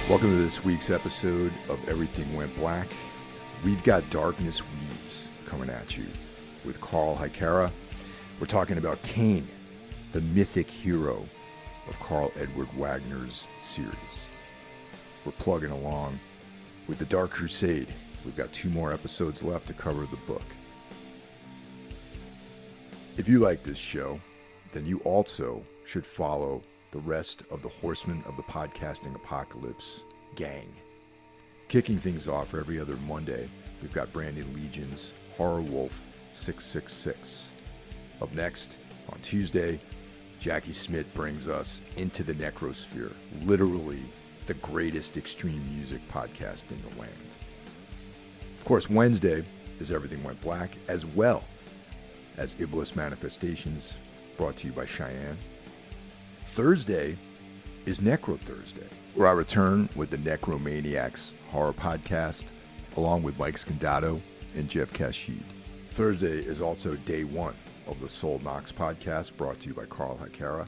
Welcome to this week's episode of Everything Went Black. We've got Darkness Weaves coming at you with Karl Haikara. We're talking about Kane, the mythic hero of Karl Edward Wagner's series. We're plugging along with the Dark Crusade. We've got 2 more episodes left to cover the book. If you like this show, then you also should follow the rest of the Horsemen of the Podcasting Apocalypse gang. Kicking things off every other Monday, we've got Brandon Legion's Horror Wolf 666. Up next, on Tuesday, Jackie Smith brings us Into the Necrosphere, literally the greatest extreme music podcast in the land. Of course, Wednesday is Everything Went Black, as well as Iblis Manifestations, brought to you by Cheyenne. Thursday is Necro Thursday, where I return with the Necromaniacs Horror Podcast, along with Mike Scandato and Jeff Kashid. Thursday is also day 1 of the Soul Knox Podcast, brought to you by Karl Haikara.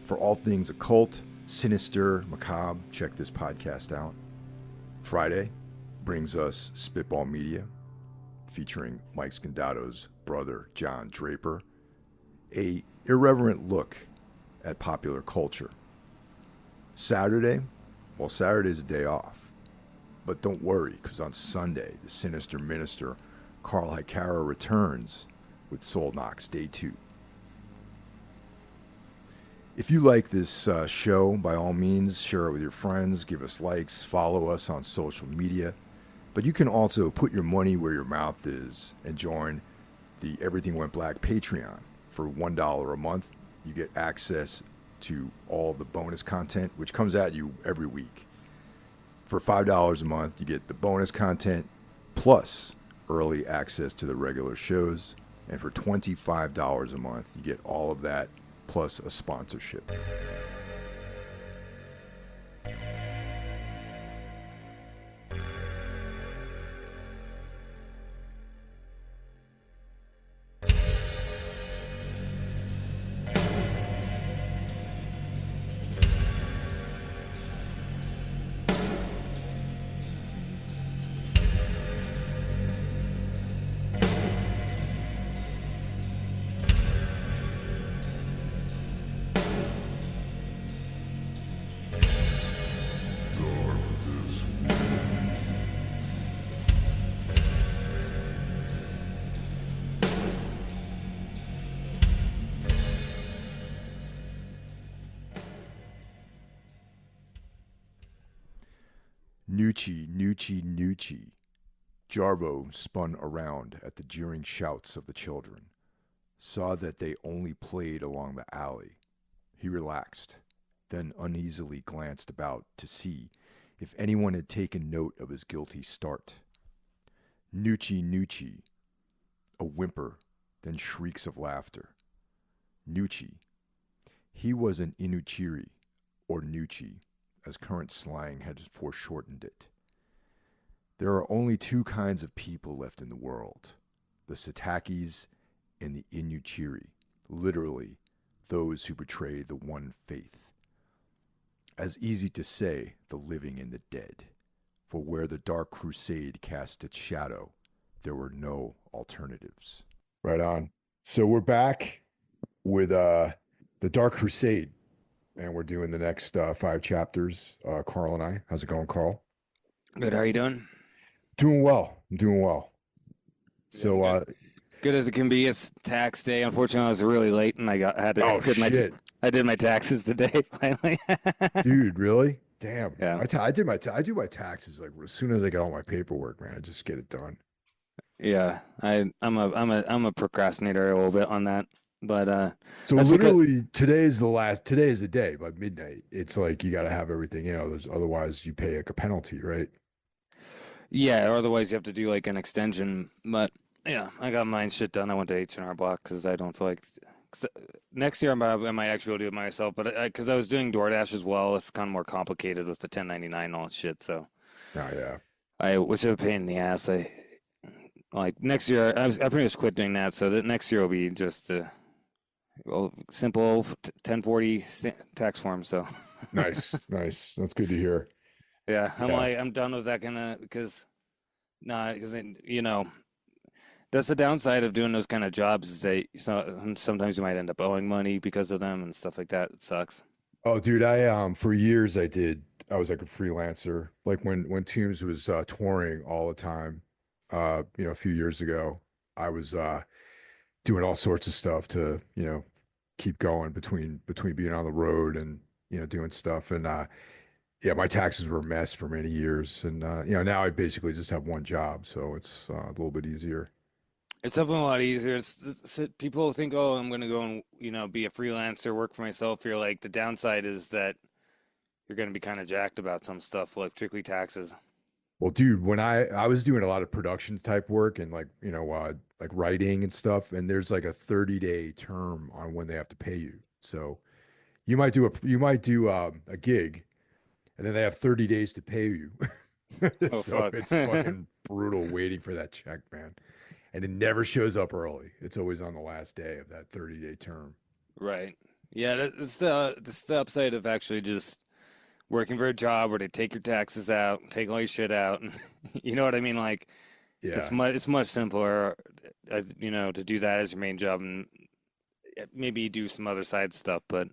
For all things occult, sinister, macabre, check this podcast out. Friday brings us Spitball Media, featuring Mike Scandato's brother, John Draper, a irreverent look at popular culture. Saturday, well, Saturday's a day off. But don't worry, because on Sunday, the sinister minister, Karl Haikara, returns with Soul Knox Day 2. If you like this show, by all means, share it with your friends, give us likes, follow us on social media. But you can also put your money where your mouth is and join the Everything Went Black Patreon. For $1 a month, you get access to all the bonus content, which comes at you every week. For $5 a month, you get the bonus content plus early access to the regular shows. And for $25 a month, you get all of that plus a sponsorship. Nucci. Jarvo spun around at the jeering shouts of the children, saw that they only played along the alley. He relaxed, then uneasily glanced about to see if anyone had taken note of his guilty start. Nucci. A whimper, then shrieks of laughter. Nucci. He was an Inuchiri, or Nucci, as current slang had foreshortened it. There are only 2 kinds of people left in the world, the Satakis and the Inuchiri, literally those who betray the one faith. As easy to say, the living and the dead, for where the Dark Crusade cast its shadow, there were no alternatives. Right on. So we're back with the Dark Crusade. And we're doing the next 5 chapters, Karl and I. How's it going, Karl? Good. How are you doing? Doing well. I'm doing well. So, good as it can be. It's tax day. Unfortunately, I was really late, and I did my taxes today. Finally. Dude, really? Damn. Yeah. I do my taxes like as soon as I get all my paperwork, man. I just get it done. Yeah, I'm a procrastinator a little bit on that. But so literally today is the day. By midnight, it's like you got to have everything, otherwise you pay like a penalty, right? Yeah, or otherwise you have to do like an extension. But yeah, I got mine shit done. I went to H&R Block because I don't feel like next year I might actually be able to do it myself. But because I was doing DoorDash as well, it's kind of more complicated with the 1099 and all that shit. So which is a pain in the ass. Like next year, I pretty much quit doing that. So that next year will be just simple 1040 tax form. So nice. That's good to hear. Yeah, I'm Yeah. like I'm done with that kind of because nah, because that's the downside of doing those kind of jobs is sometimes you might end up owing money because of them and stuff like that. It sucks. Oh, dude, I for years I was like a freelancer. Like when Toombs was touring all the time, a few years ago, I was doing all sorts of stuff to, keep going between being on the road and, doing stuff. And yeah, my taxes were a mess for many years. And now I basically just have one job, so it's a little bit easier. It's definitely a lot easier. People think, oh, I'm gonna go and be a freelancer, work for myself. You're like the downside is that you're gonna be kind of jacked about some stuff, like particularly taxes. Well, dude, when I was doing a lot of production type work and like writing and stuff, and there's like a 30-day term on when they have to pay you. So you might do a gig, and then they have 30 days to pay you. Oh So fuck. it's fucking brutal waiting for that check, man. And it never shows up early. It's always on the last day of that 30-day term. Right. Yeah, that's the upside of actually just working for a job where they take your taxes out, take all your shit out, and you know what I mean? Like Yeah. it's much simpler, to do that as your main job and maybe do some other side stuff, but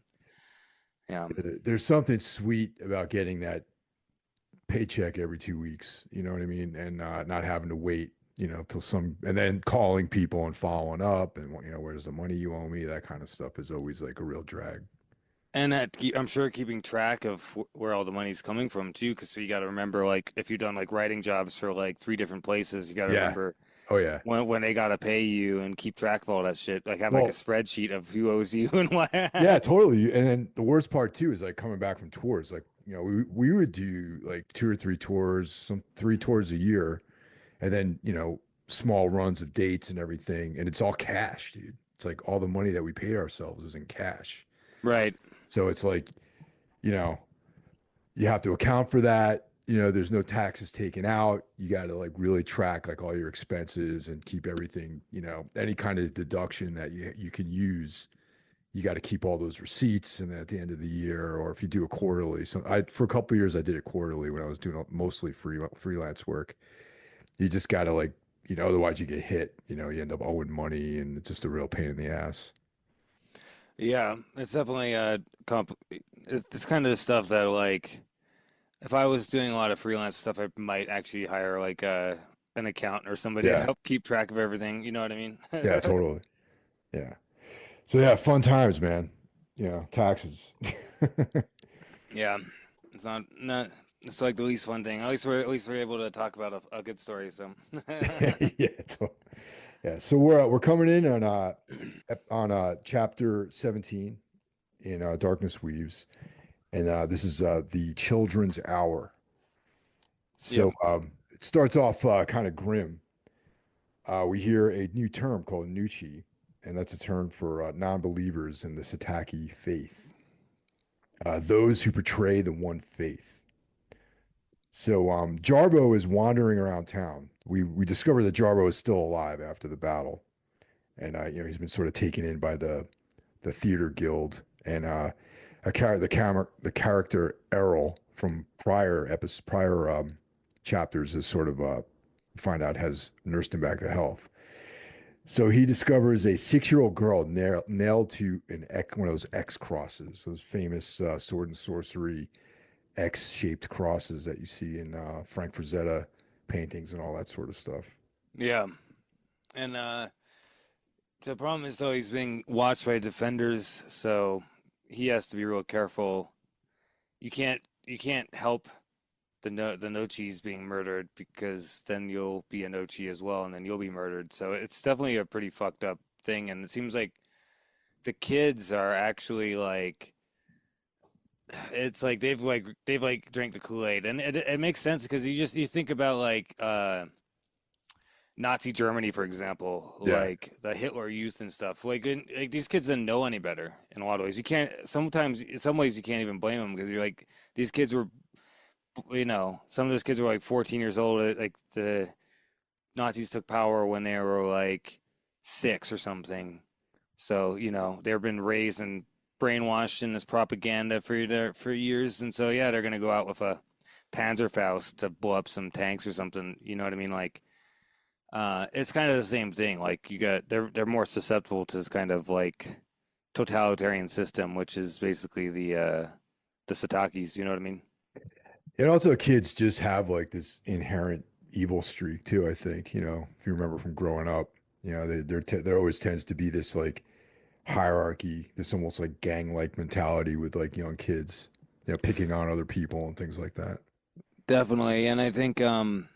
yeah. There's something sweet about getting that paycheck every 2 weeks, you know what I mean? And not having to wait, till and then calling people and following up and, where's the money you owe me? That kind of stuff is always like a real drag. And I'm sure keeping track of where all the money's coming from too, because so you got to remember, like, if you've done like writing jobs for like three different places, you got to Yeah. remember Oh, yeah. when they got to pay you and keep track of all that shit. Like, have like a Well, spreadsheet of who owes you and what. yeah, totally. And then the worst part too is like coming back from tours. Like, we would do like two or three tours, some 3 tours a year, and then, small runs of dates and everything. And it's all cash, dude. It's like all the money that we paid ourselves was in cash. Right. So it's like, you know, you have to account for that. There's no taxes taken out. You got to like really track like all your expenses and keep everything, any kind of deduction that you can use. You got to keep all those receipts. And then at the end of the year, or if you do a quarterly, so for a couple of years, I did it quarterly when I was doing mostly freelance work. You just got to like, otherwise you get hit, you end up owing money and it's just a real pain in the ass. Yeah, it's definitely it's kind of the stuff that like if I was doing a lot of freelance stuff, I might actually hire like an accountant or somebody to Yeah. help keep track of everything. You know what I mean? Yeah, totally. Yeah. So yeah, fun times, man. Taxes. Yeah, it's not. It's like the least fun thing. At least we're able to talk about a good story. So Yeah. Yeah. So we're coming in on chapter 17 in Darkness Weaves, and this is the Children's Hour. yeah, So it starts off kind of grim. We hear a new term called Nuchi, and that's a term for non-believers in the Sataki faith, those who portray the one faith. So Jarbo is wandering around town. We discover that Jarbo is still alive after the battle, and he's been sort of taken in by the theater guild, and the character Errol from prior chapters is sort of find out has nursed him back to health. So he discovers a 6-year-old girl nailed to one of those X crosses, those famous sword and sorcery X-shaped crosses that you see in Frank Frazetta paintings and all that sort of stuff. yeah, and the problem is though he's being watched by defenders, so he has to be real careful. You can't help the Nochi's being murdered because then you'll be a Nochi as well, and then you'll be murdered. So it's definitely a pretty fucked up thing, and it seems like the kids are actually like it's like they've drank the Kool-Aid, and it makes sense because you think about like Nazi Germany, for example, Yeah. like the Hitler Youth and stuff. Like these kids didn't know any better in a lot of ways. You can't sometimes in some ways you can't even blame them because you're like these kids were, some of those kids were like 14 years old. Like the Nazis took power when they were like 6 or something. So they've been raised and brainwashed in this propaganda for years, and so yeah, they're gonna go out with a Panzerfaust to blow up some tanks or something. You know what I mean? Like, it's kind of the same thing. Like they're more susceptible to this kind of like totalitarian system, which is basically the Satakis. You know what I mean? And also, kids just have like this inherent evil streak too. I think if you remember from growing up, there always tends to be this like hierarchy, this almost like gang-like mentality with like young kids, picking on other people and things like that. Definitely, and I think um,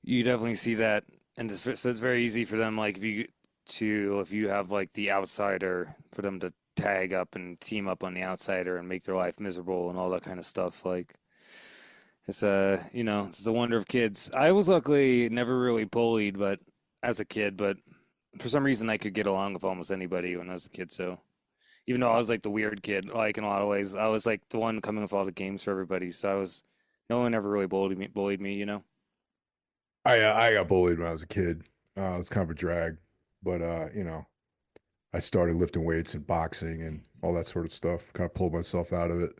you definitely see that, and so it's very easy for them, like if you have like the outsider, for them to tag up and team up on the outsider and make their life miserable and all that kind of stuff. Like it's it's the wonder of kids. I was luckily never really bullied, but as a kid, but for some reason I could get along with almost anybody when I was a kid. So even though I was like the weird kid, like in a lot of ways, I was like the one coming with all the games for everybody. So no one ever really bullied me, you know? I got bullied when I was a kid. It was kind of a drag, but I started lifting weights and boxing and all that sort of stuff. Kind of pulled myself out of it.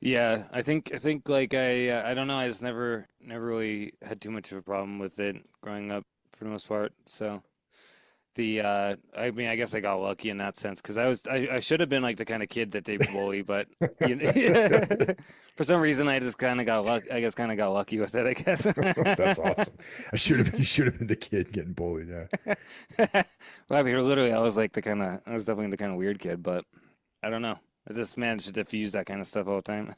Yeah, I think like I don't know, I just never really had too much of a problem with it growing up for the most part. So I mean, I guess I got lucky in that sense because I should have been like the kind of kid that they bully, but you know, for some reason I just kind of got luck. I guess kind of got lucky with it. I guess. That's awesome. You should have been the kid getting bullied. Yeah. Well, I mean, literally, I was definitely the kind of weird kid, but I don't know. I just managed to diffuse that kind of stuff all the time.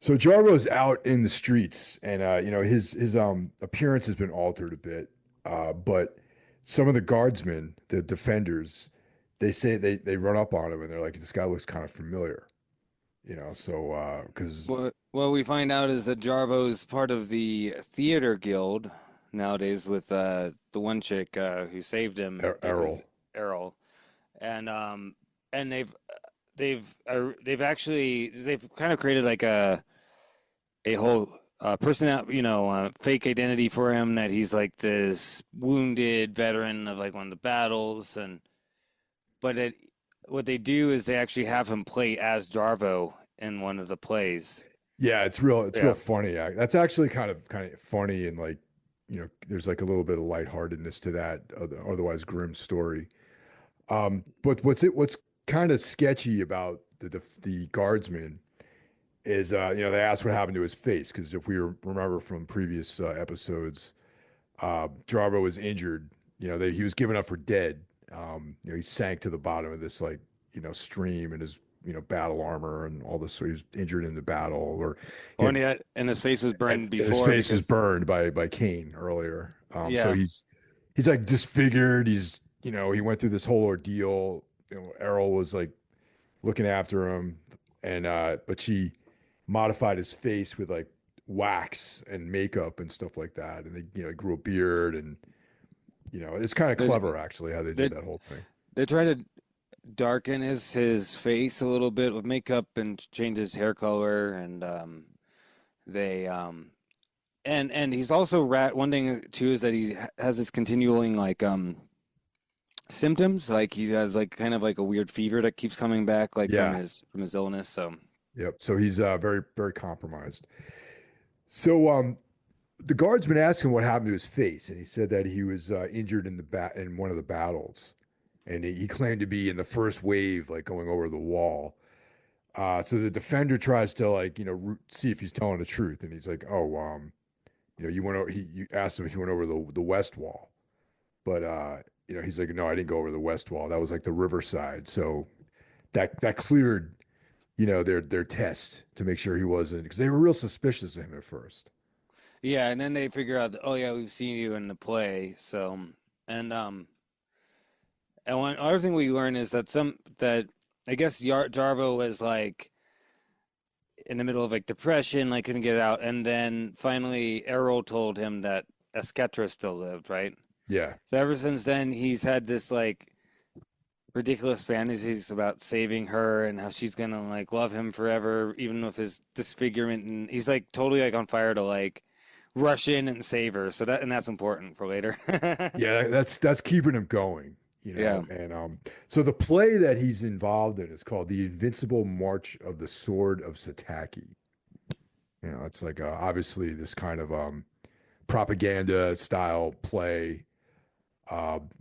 So Jarbo's out in the streets, and his appearance has been altered a bit. But some of the guardsmen, the defenders, they say they run up on him and they're like, this guy looks kind of familiar. So because What we find out is that Jarvo's part of the theater guild nowadays with the one chick who saved him, Errol. Errol, and and they've kind of created like a whole fake identity for him, that he's like this wounded veteran of like one of the battles, what they do is they actually have him play as Jarvo in one of the plays. Yeah, it's real funny. That's actually kind of funny, and like there's like a little bit of lightheartedness to that otherwise grim story. But what's kind of sketchy about the guardsman is they asked what happened to his face, because if we remember from previous episodes, Jarbo was injured. He was given up for dead. He sank to the bottom of this like stream in his battle armor and all this. So he was injured in the battle, or And his face was burned before. His face was burned by Kane earlier. Yeah. So he's like disfigured. He went through this whole ordeal. Errol was like looking after him, and but she modified his face with like wax and makeup and stuff like that, and they grew a beard, and it's kind of clever actually how they did that whole thing. They try to darken his face a little bit with makeup and change his hair color, and they and he's also one thing too is that he has this continuing like symptoms, like he has like kind of like a weird fever that keeps coming back, like from his illness. So yep, so he's very very compromised. So the guardsman asked him what happened to his face, and he said that he was injured in one of the battles, and he claimed to be in the first wave, like going over the wall. So the defender tries to like see if he's telling the truth, and he's like, "Oh, you went over." You asked him if he went over the west wall, but he's like, "No, I didn't go over the west wall. That was like the riverside." So that cleared their test to make sure he wasn't, because they were real suspicious of him at first. Yeah, and then they figure out that, oh yeah, we've seen you in the play. So and one other thing we learn is that I guess Jarvo was like in the middle of like depression, like couldn't get it out, and then finally Errol told him that Esketra still lived, right? Yeah. So ever since then, he's had this like ridiculous fantasies about saving her and how she's gonna like love him forever, even with his disfigurement, and he's like totally like on fire to like rush in and save her. So that's important for later. Yeah, that's keeping him going. Yeah. And so the play that he's involved in is called The Invincible March of the Sword of Sataki. It's like obviously this kind of propaganda style play.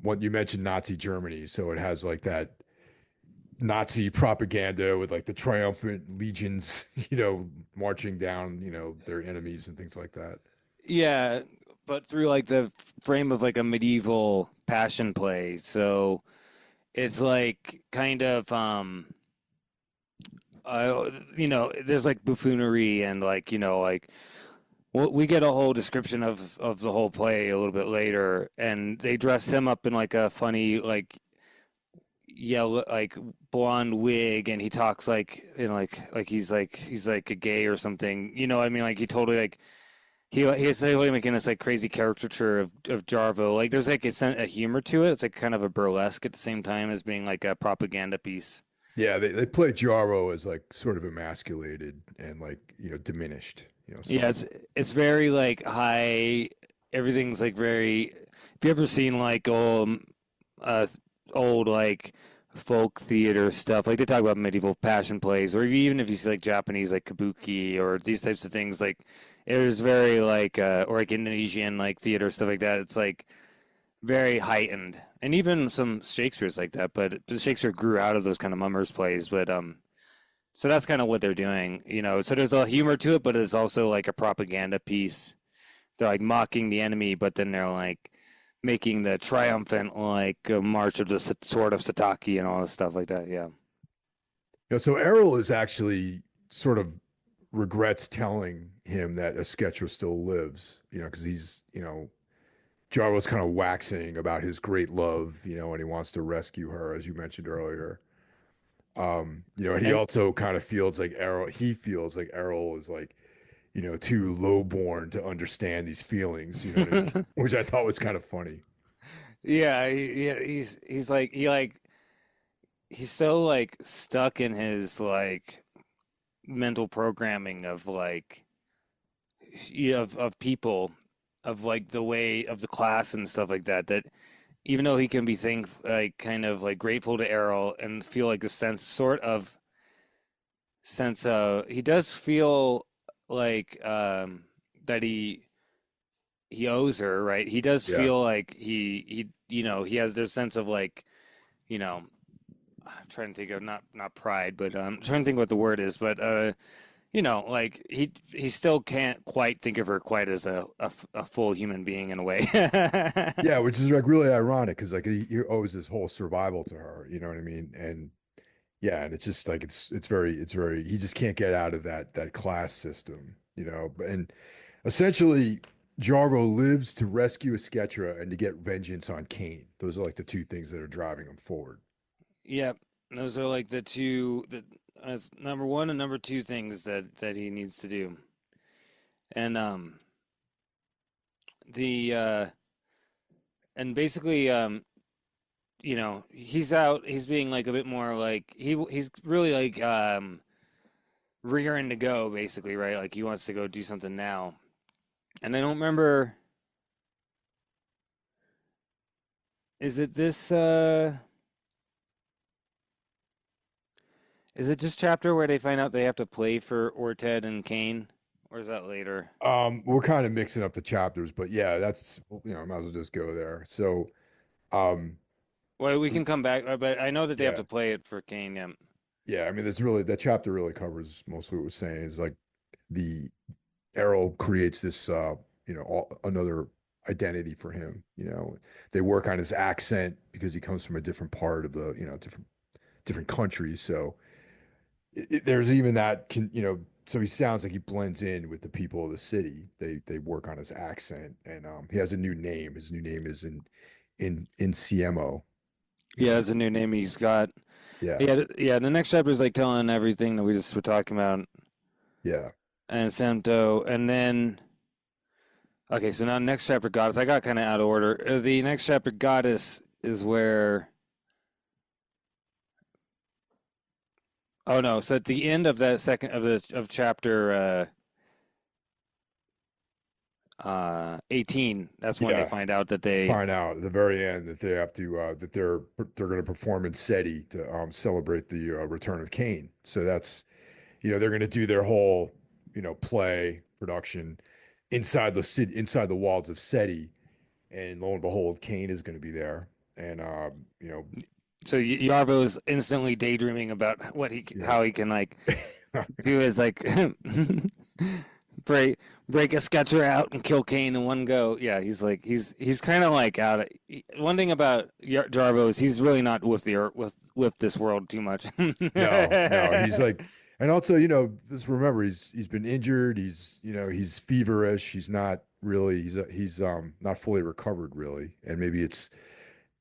What you mentioned Nazi Germany, so it has like that Nazi propaganda with like the triumphant legions, marching down, their enemies and things like that. Yeah, but through like the frame of like a medieval passion play. So it's like kind of there's like buffoonery and like, like we get a whole description of the whole play a little bit later, and they dress him up in like a funny like yellow like blonde wig, and he talks like he's like a gay or something. You know what I mean? Like he totally like he's totally making this like crazy caricature of Jarvo. Like there's like a humor to it. It's like kind of a burlesque at the same time as being like a propaganda piece. Yeah, they play Jaro as like sort of emasculated and like, diminished, Yeah, somewhat. it's very like high. Everything's like very. Have you ever seen like uh, old like folk theater stuff? Like they talk about medieval passion plays, or even if you see like Japanese like kabuki or these types of things, like it was very like or like Indonesian like theater stuff like that. It's like very heightened, and even some Shakespeare's like that. But Shakespeare grew out of those kind of mummers plays, but so that's kind of what they're doing. So there's a humor to it, but it's also like a propaganda piece. They're like mocking the enemy, but then they're like making the triumphant like march of the sword of Sataki and all this stuff like that. Yeah. So Errol is actually sort of regrets telling him that Sketcher still lives, because he's, Jarvo's kind of waxing about his great love, and he wants to rescue her, as you mentioned earlier. And he And also kind of he feels like Errol is like, too lowborn to understand these feelings, you know what I mean? Which I thought was kind of funny. yeah, he's like he's so like stuck in his like mental programming of like of people, of like the way of the class and stuff like that, that even though he can be like kind of like grateful to Errol and feel like a sense of he does feel like that he owes her, right? He does Yeah. feel like he has this sense of like, you know I'm trying to think of not pride, but I'm trying to think what the word is, but like he still can't quite think of her quite as a full human being in a way. Yeah, which is like really ironic because like he owes his whole survival to her, you know what I mean? And yeah, and it's just like it's very he just can't get out of that class system, and essentially Jarvo lives to rescue Skettra and to get vengeance on Kane. Those are like the two things that are driving him forward. Yep, those are like the two that as number one and number two things that he needs to do. And the and basically he's being like a bit more like he's really like rearing to go basically, right? Like he wants to go do something now. And I don't remember, is it this is it this chapter where they find out they have to play for Orted and Kane? Or is that later? We're kind of mixing up the chapters, but yeah, that's might as well just go there. So, um, Well, we can come back, but I know that they have yeah, to play it for Kane. Yeah. yeah. I mean, there's really that chapter really covers most of what we're saying. Is like the Errol creates this, another identity for him. They work on his accent because he comes from a different part of the, different countries. So there's even that so he sounds like he blends in with the people of the city. They work on his accent, and he has a new name. His new name is in CMO. Yeah, that's a new name he's got. Yeah, Yeah, yeah. The next chapter is like telling everything that we just were talking about, yeah. and Samto, and then okay. So now next chapter, Goddess. I got kind of out of order. The next chapter, Goddess, is where. Oh no! So at the end of that second of chapter, 18. That's when they Yeah, find out that they. find out at the very end that they have to that they're going to perform in SETI to celebrate the return of Kane. So that's they're going to do their whole play production inside the city, inside the walls of SETI, and lo and behold, Kane is going to be there, and So Yarbo's instantly daydreaming about yeah. how he can like do his like break break a Sketcher out and kill Kane in one go. Yeah, he's kind of like out of. One thing about Jarvo is he's really not with the with this world too much. No, he's like, and also, just remember he's been injured. He's feverish. He's not really. He's not fully recovered really, and maybe it's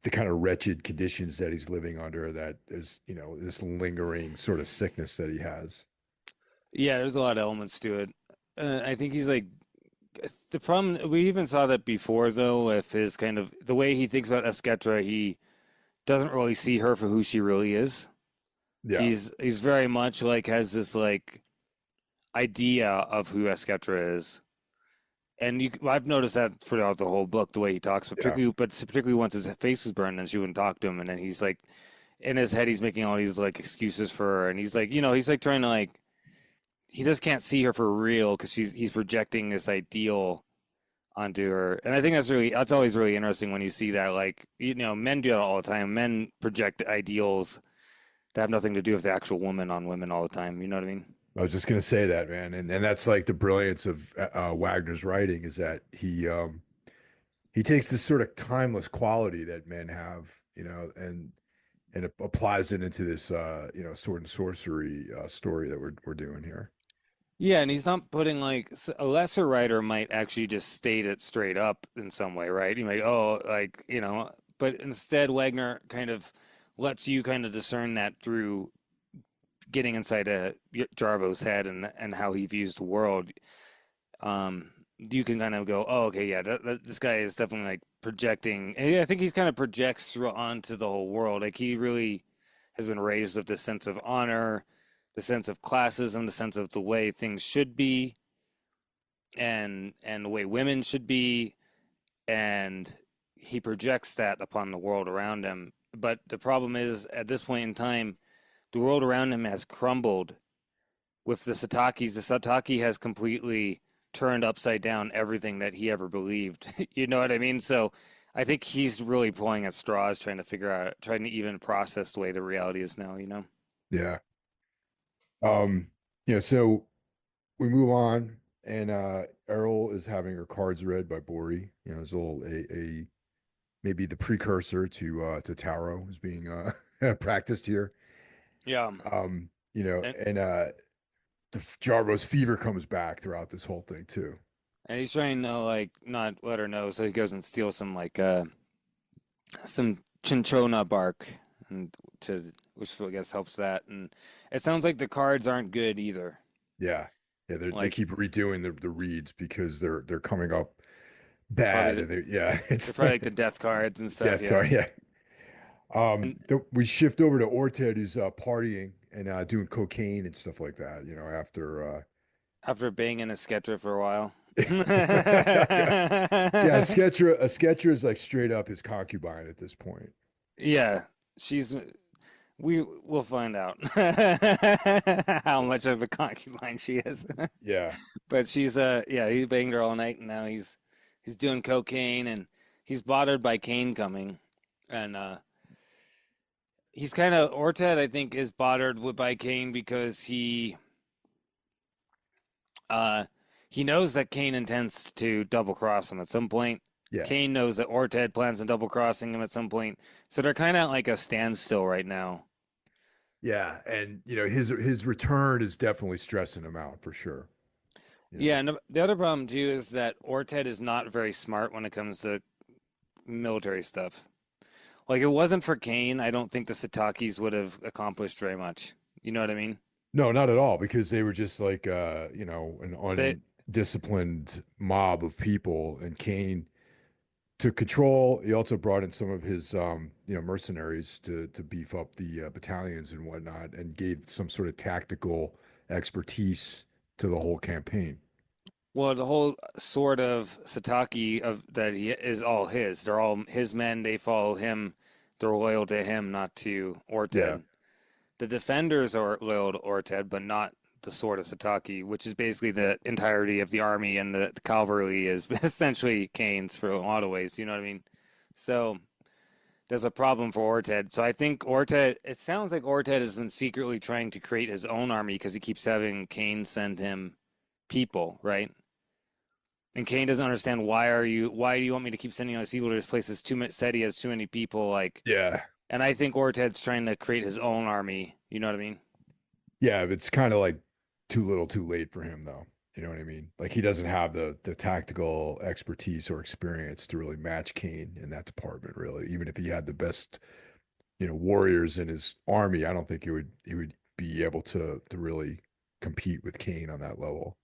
the kind of wretched conditions that he's living under that there's this lingering sort of sickness that he has. Yeah, there's a lot of elements to it. I think he's like the problem. We even saw that before though, with his kind of the way he thinks about Esketra, he doesn't really see her for who she really is. Yeah, He's very much like has this like idea of who Esketra is, and I've noticed that throughout the whole book, the way he talks, yeah, particularly once his face was burned and she wouldn't talk to him, and then he's like in his head he's making all these like excuses for her, and he's like he's like trying to like he just can't see her for real because he's projecting this ideal onto her, and I think that's always really interesting when you see that like men do that all the time. Men project ideals that have nothing to do with the actual woman on women all the time. You know what I mean? I was just gonna say that, man, and that's like the brilliance of Wagner's writing is that he takes this sort of timeless quality that men have, and applies it into this sword and sorcery story that we're doing here. Yeah, and he's not putting like a lesser writer might actually just state it straight up in some way, right? You might, oh, like, but instead Wagner kind of lets you kind of discern that through getting inside Jarvo's head and how he views the world. You can kind of go, oh, okay, yeah, this guy is definitely like projecting. And I think he's kind of projects through onto the whole world. Like he really has been raised with this sense of honor, the sense of classism, the sense of the way things should be, and the way women should be, and he projects that upon the world around him. But the problem is, at this point in time, the world around him has crumbled with the Satakis. The Sataki has completely turned upside down everything that he ever believed. You know what I mean? So I think he's really pulling at straws, trying to even process the way the reality is now, you know? Yeah. Um, so we move on, and Errol is having her cards read by Bori. There's a little a maybe the precursor to tarot is being practiced here. Yeah. And, And Jarbo's fever comes back throughout this whole thing too. and he's trying to like not let her know, so he goes and steals some cinchona bark and which I guess helps that. And it sounds like the cards aren't good either. Yeah, yeah, they Like keep redoing the reads because they're coming up probably bad, and yeah, they're it's probably like the death cards and stuff. death Yeah. card. Yeah. And We shift over to Orted, who's partying and doing cocaine and stuff like that. After after banging a Sketcher for a while. yeah, yeah, a sketcher is like straight up his concubine at this point. Yeah, she's we'll find out how much of a concubine she is. Yeah, But she's yeah, he banged her all night and now he's doing cocaine and he's bothered by Kane coming. And he's kind of Orted I think is bothered by Kane because uh he knows that Kane intends to double cross him at some point. yeah, Kane knows that Orted plans on double crossing him at some point. So they're kind of like a standstill right now. yeah, and his return is definitely stressing him out for sure. You know, Yeah, and the other problem too is that Orted is not very smart when it comes to military stuff. Like, it wasn't for Kane, I don't think the Satakis would have accomplished very much. You know what I mean? no, not at all, because they were just like They, an undisciplined mob of people, and Kane took control. He also brought in some of his mercenaries to beef up the battalions and whatnot, and gave some sort of tactical expertise to the whole campaign. Well, the whole sort of Sataki of that he is all his. They're all his men. They follow him. They're loyal to him, not to Yeah. Orted. The defenders are loyal to Orted, but not the sword of Sataki, which is basically the entirety of the army, and the cavalry is essentially Kane's for a lot of ways. You know what I mean? So there's a problem for Orted. So I think Orted. It sounds like Orted has been secretly trying to create his own army because he keeps having Kane send him people, right? And Kane doesn't understand why do you want me to keep sending all these people to this place that's too much said he has too many people like Yeah. and I think Orted's trying to create his own army. You know what I mean? Yeah, it's kind of like too little, too late for him, though. You know what I mean? Like he doesn't have the tactical expertise or experience to really match Kane in that department, really. Even if he had the best, warriors in his army, I don't think he would be able to really compete with Kane on that level.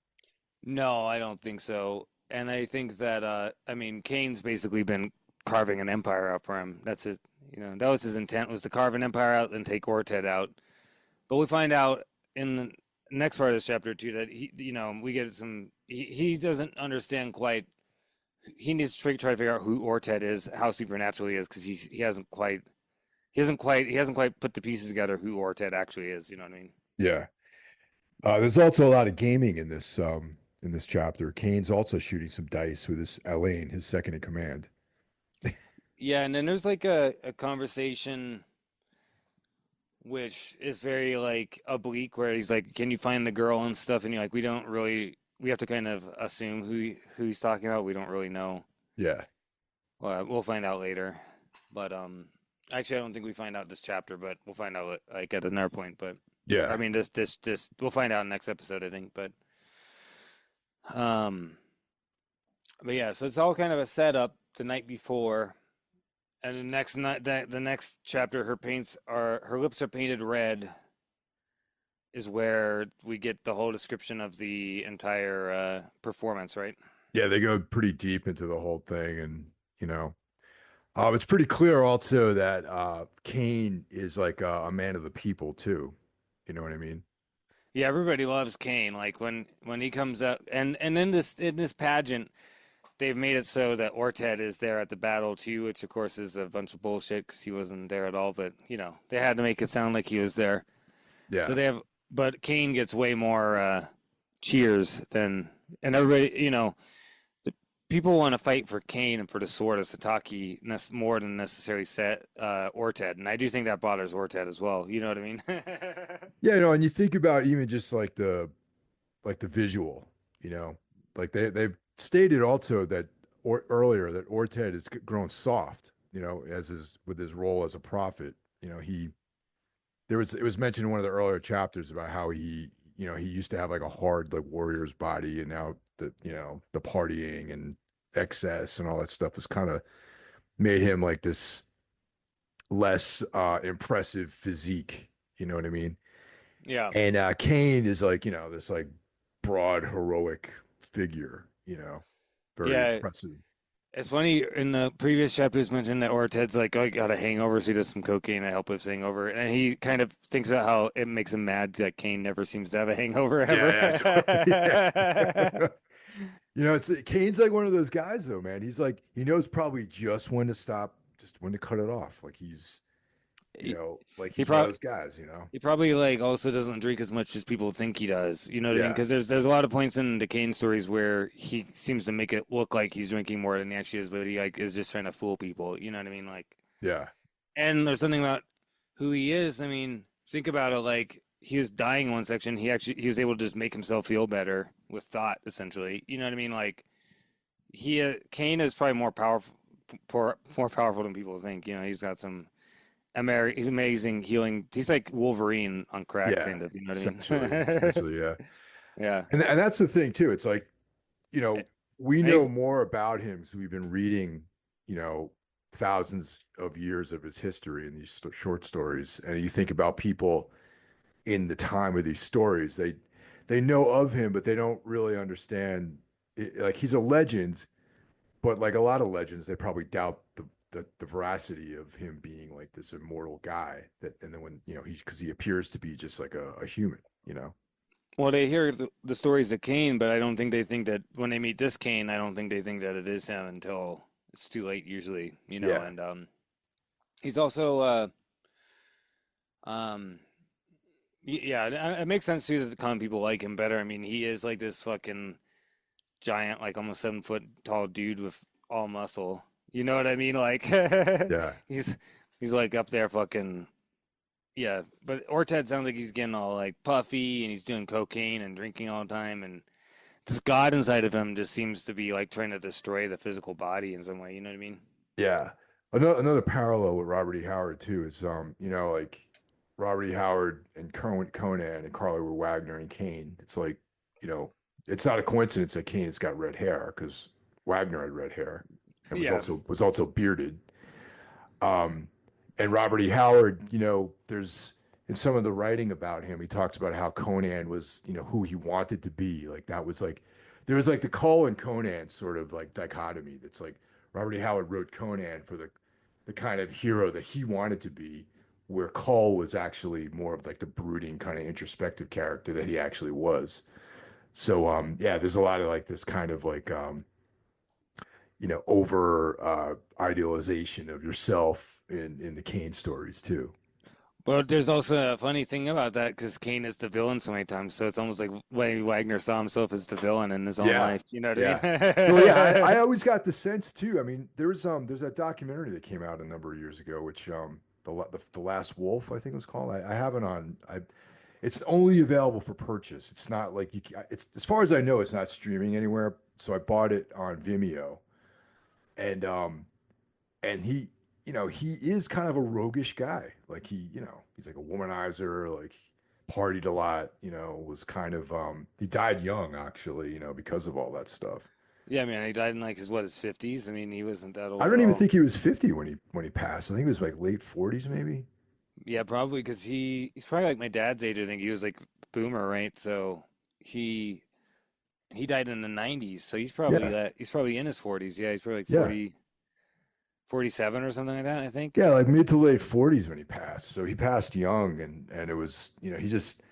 No, I don't think so. And I think that I mean Kane's basically been carving an empire out for him. That's his that was his intent was to carve an empire out and take Orted out. But we find out in the next part of this chapter too that we get he doesn't understand quite. He needs to try to figure out who Orted is, how supernatural he is, because he hasn't quite put the pieces together who Orted actually is. You know what I mean? Yeah. There's also a lot of gaming in this chapter. Kane's also shooting some dice with his Elaine, his second in command. Yeah, and then there's like a conversation which is very like oblique where he's like, "Can you find the girl and stuff?" And you're like, we have to kind of assume who he's talking about. We don't really know. Yeah. Well, we'll find out later. But actually, I don't think we find out this chapter, but we'll find out like at another point. But I Yeah. mean, this we'll find out next episode, I think. Um, but yeah, so it's all kind of a setup the night before, and the next night, the next chapter, her lips are painted red, is where we get the whole description of the entire performance, right? Yeah, they go pretty deep into the whole thing, and it's pretty clear also that Kane is like a man of the people too. You know what I mean? Yeah, everybody loves Kane. Like when he comes out, and in this pageant, they've made it so that Orted is there at the battle too, which of course is a bunch of bullshit because he wasn't there at all. But they had to make it sound like he was there. So Yeah. but Kane gets way more cheers than, and everybody, the people want to fight for Kane and for the sword of Sataki more than necessarily set Orted, and I do think that bothers Orted as well. You know what I mean? Yeah, and you think about even just like the visual, you know, like they've stated also that or earlier that Orted has grown soft, as his with his role as a prophet. He there was it was mentioned in one of the earlier chapters about how he used to have like a hard like warrior's body, and now the partying and excess and all that stuff has kind of made him like this less impressive physique. You know what I mean? Yeah. And Kane is like, this like broad, heroic figure, very Yeah, impressive. it's funny in the previous chapters mentioned that Orted's like, oh, he got a hangover, so he does some cocaine to help with his hangover, and he kind of thinks about how it makes him mad that Kane never seems to have a hangover Yeah, yeah, totally. ever. Yeah. It's Kane's like one of those guys though, man. He's like he knows probably just when to stop, just when to cut it off. Like he's, he, like he he's one of probably those guys. he probably like also doesn't drink as much as people think he does. You know what I mean? Yeah. Because there's a lot of points in the Kane stories where he seems to make it look like he's drinking more than he actually is, but he like is just trying to fool people. You know what I mean? Like, Yeah. and there's something about who he is. I mean, think about it. Like he was dying in one section. He was able to just make himself feel better with thought, essentially. You know what I mean? Like Kane is probably more powerful than people think. He's got some he's amazing healing. He's like Wolverine on crack, Yeah. kind of. You know what Essentially, I mean? essentially, yeah. Yeah. And that's the thing too. It's like, you know, we And know he's more about him because we've been reading, thousands of years of his history in these short stories. And you think about people in the time of these stories, they know of him, but they don't really understand. Like he's a legend, but like a lot of legends, they probably doubt the veracity of him being like this immortal guy. And then when he because he appears to be just like a human. Well, they hear the stories of Kane, but I don't think they think that when they meet this Kane, I don't think they think that it is him until it's too late usually, you know, Yeah, and he's also um yeah, it makes sense too that the common people like him better. I mean, he is like this fucking giant, like almost 7 foot tall dude with all muscle. You know what I mean? Like yeah. he's he's like up there fucking yeah. But Ortad sounds like he's getting all like puffy and he's doing cocaine and drinking all the time and this god inside of him just seems to be like trying to destroy the physical body in some way. You know what I mean? Yeah. Another parallel with Robert E. Howard too is like Robert E. Howard and Conan and Karl Edward Wagner and Kane. It's like, you know, it's not a coincidence that Kane has got red hair because Wagner had red hair and was Yeah. also bearded. Um, and Robert E. Howard, there's in some of the writing about him, he talks about how Conan was, who he wanted to be. Like that was like there was like the Cole and Conan sort of like dichotomy. That's like Robert E. Howard wrote Conan for the kind of hero that he wanted to be, where Cole was actually more of like the brooding kind of introspective character that he actually was. So yeah, there's a lot of like this kind of like over idealization of yourself in the Kane stories too. But there's also a funny thing about that because Kane is the villain so many times. So it's almost like way Wagner saw himself as the villain in his own Yeah, life. You know what yeah. I Well, yeah, I mean? always got the sense too. I mean, there's that documentary that came out a number of years ago, which the Last Wolf, I think it was called. I have it on. It's only available for purchase. It's not like it's as far as I know, it's not streaming anywhere. So I bought it on Vimeo, and he he is kind of a roguish guy. Like he's like a womanizer, like partied a lot, was kind of he died young actually, because of all that stuff. Yeah, man, he died in like his 50s. I mean, he wasn't that I old at don't even all. think he was 50 when he passed. I think he was like late 40s maybe. Yeah, probably because he's probably like my dad's age. I think he was like boomer, right? So he he died in the 90s. So Yeah. he's probably in his 40s. Yeah, he's probably like Yeah. 47 or something like that, I think. Yeah, like mid to late 40s when he passed. So he passed young, and it was, he just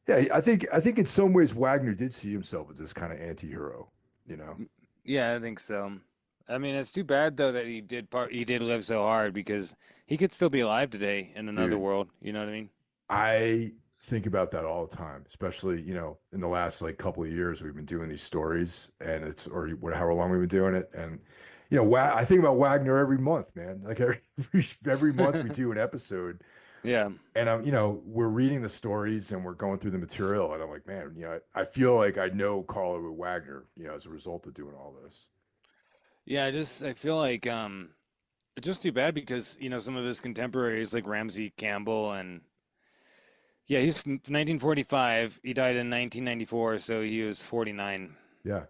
yeah, I think in some ways Wagner did see himself as this kind of anti-hero, you know. Yeah, I think so. I mean, it's too bad though that he did live so hard because he could still be alive today in another Dude, world. You know what I mean? I think about that all the time, especially, in the last like couple of years we've been doing these stories and however long we've been doing it. And, I think about Wagner every month, man. Like every month we do an episode Yeah. and we're reading the stories and we're going through the material and I'm like, man, I feel like I know Karl Edward Wagner, as a result of doing all this. Yeah, I feel like it's just too bad because, some of his contemporaries like Ramsey Campbell and yeah, he's from 1945. He died in 1994, so he was 49. Yeah.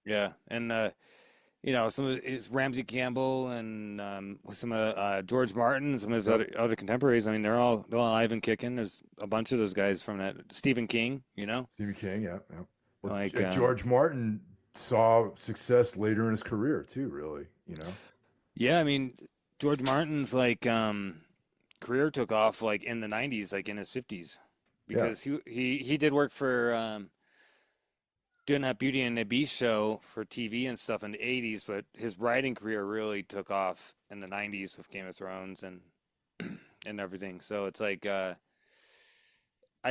Yeah. And some of his Ramsey Campbell and some of George Martin, some of his Yep. other contemporaries. I mean, they're all alive and kicking. There's a bunch of those guys from that. Stephen King, Stevie King, yeah, yeah. Well, like George Martin saw success later in his career too, really. yeah. I mean, George Martin's like career took off like in the 90s, like in his 50s, Yeah. because he did work for doing that Beauty and the Beast show for TV and stuff in the 80s, but his writing career really took off in the 90s with Game of Thrones and and everything. So it's like I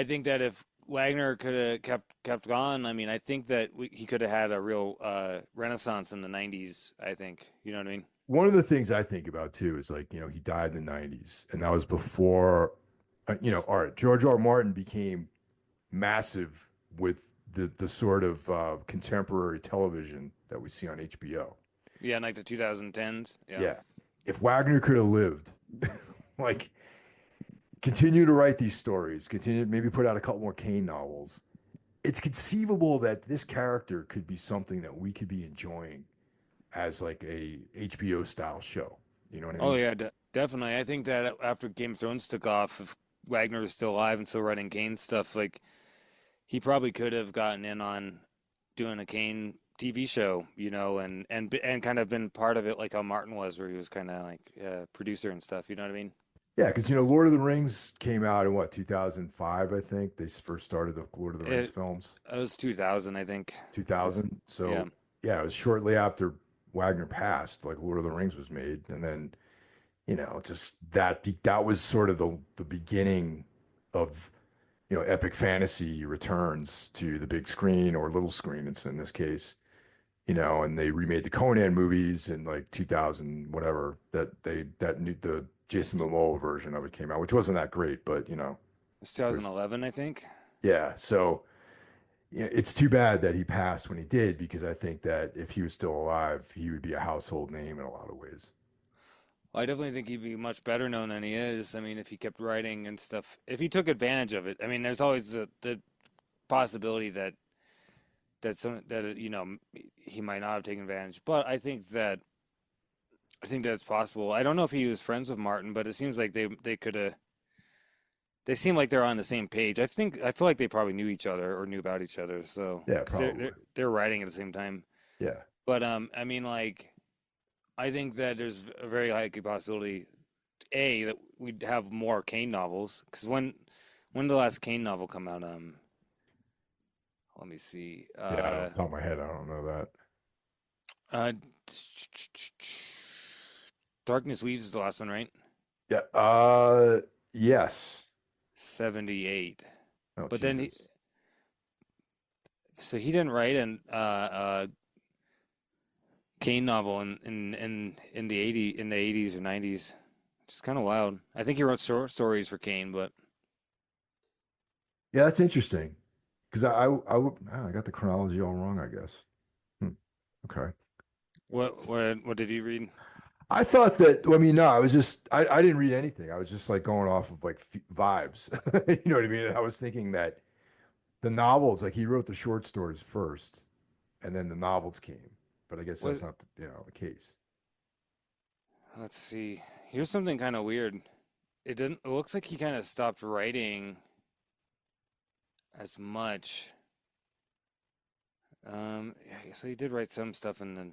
think that if Wagner could have kept going, I mean, I think that he could have had a real renaissance in the 90s, I think. You know what I mean? One of the things I think about too is like, he died in the 90s and that was before, all right, George R. R. Martin became massive with the sort of contemporary television that we see on HBO. Yeah, in like the 2010s. Yeah. Yeah. If Wagner could have lived, like continue to write these stories, continue maybe put out a couple more Kane novels. It's conceivable that this character could be something that we could be enjoying as like a HBO style show. You know what I Oh mean? yeah, definitely. I think that after Game of Thrones took off, if Wagner was still alive and still writing Kane stuff, like he probably could have gotten in on doing a Kane TV show, and kind of been part of it like how Martin was, where he was kind of like producer and stuff. You know what I mean? Yeah, because Lord of the Rings came out in what, 2005, I think. They first started the Lord of the Rings It, films, it was 2000, I think. That's 2000. yeah. So yeah, it was shortly after Wagner passed, like Lord of the Rings was made, and then just that was sort of the beginning of epic fantasy returns to the big screen or little screen. It's in this case, and they remade the Conan movies in like 2000, whatever. That new the Jason Momoa version of it came out, which wasn't that great, but It's there's 2011, I think. yeah. So it's too bad that he passed when he did because I think that if he was still alive, he would be a household name in a lot of ways. Well, I definitely think he'd be much better known than he is. I mean, if he kept writing and stuff, if he took advantage of it. I mean, there's always the possibility that he might not have taken advantage. But I think that's possible. I don't know if he was friends with Martin, but it seems like they could have. They seem like they're on the same page. I feel like they probably knew each other or knew about each other. So Yeah, because they're, probably. they're they're writing at the same time. Yeah. But I mean, like I think that there's a very likely possibility that we'd have more Kane novels. Because when did the last Kane novel come out? Let me see. Yeah, I don't, off the top of my head, I don't know that. Uh, Darkness Weaves is the last one, right? Yeah. Yes. 78. Oh, But then Jesus. so he didn't write an Kane novel in the 80s or 90s. It's kind of wild. I think he wrote short stories for Kane, but Yeah, that's interesting. Because I got the chronology all wrong, I guess. Hmm. Okay. what did he read? I thought that, well, I mean, no, I didn't read anything. I was just like going off of like vibes. You know what I mean? And I was thinking that the novels, like he wrote the short stories first and then the novels came. But I guess that's Was not, the case. Let's see. Here's something kind of weird. It didn't. It looks like he kind of stopped writing as much. Yeah, so he did write some stuff in the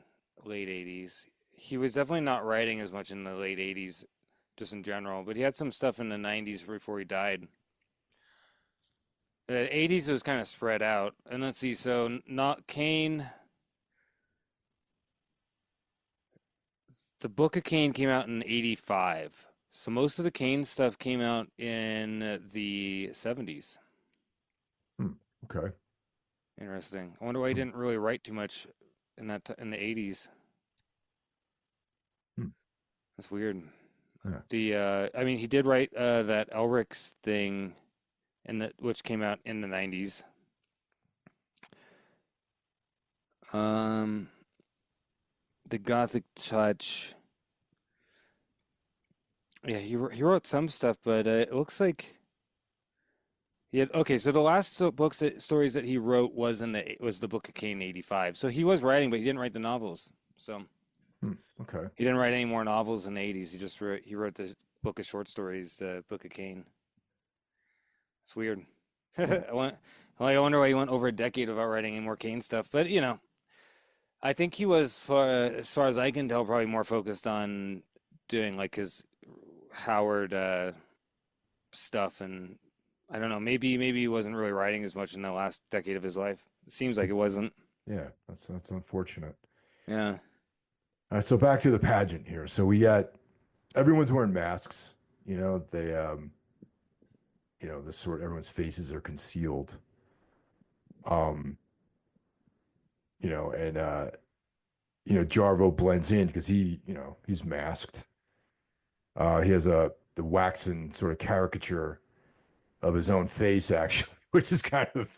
late 80s. He was definitely not writing as much in the late 80s, just in general, but he had some stuff in the 90s before he died. The 80s was kind of spread out. And let's see, so not Kane, the Book of Kane came out in 85. So most of the Kane stuff came out in the 70s. Hmm. Okay. Interesting. I wonder why he Hmm. didn't really write too much in the 80s. Hmm. That's weird. Yeah. I mean, he did write that Elric's thing, which came out in the 90s. Um, the Gothic Touch. Yeah, he wrote some stuff, but it looks like he had. Okay, so the last stories that he wrote was the Book of Cain 85. So he was writing, but he didn't write the novels. So Hmm. Okay. he didn't write any more novels in the 80s. He wrote the book of short stories, the Book of Cain. It's weird. Yeah. I wonder why he went over a decade without writing any more Kane stuff. But I think he was, as far as I can tell, probably more focused on doing like his Howard stuff, and I don't know. Maybe he wasn't really writing as much in the last decade of his life. It seems like it wasn't. Yeah. That's unfortunate. Yeah. All right. So back to the pageant here. So we got everyone's wearing masks. They the sort everyone's faces are concealed. Um, and Jarvo blends in because he's masked. He has the waxen sort of caricature of his own face, actually, which is kind of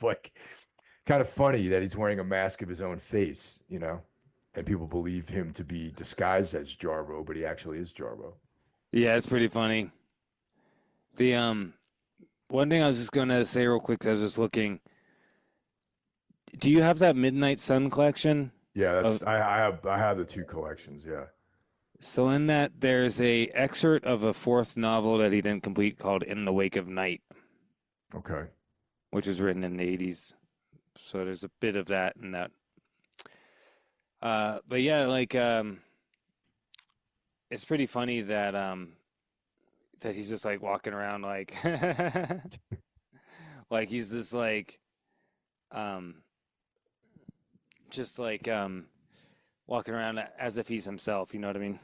funny that he's wearing a mask of his own face. And people believe him to be disguised as Jarvo, but he actually is Jarvo. Yeah, it's pretty funny. The one thing I was just gonna say real quick, I was just looking. Do you have that Midnight Sun collection? Yeah, Of I have the two collections. Yeah. So in that there's a excerpt of a fourth novel that he didn't complete called In the Wake of Night, Okay. which was written in the 80s. So there's a bit of that in that. But yeah, like it's pretty funny that that he's just like walking around like like he's um just like walking around as if he's himself, you know what I mean?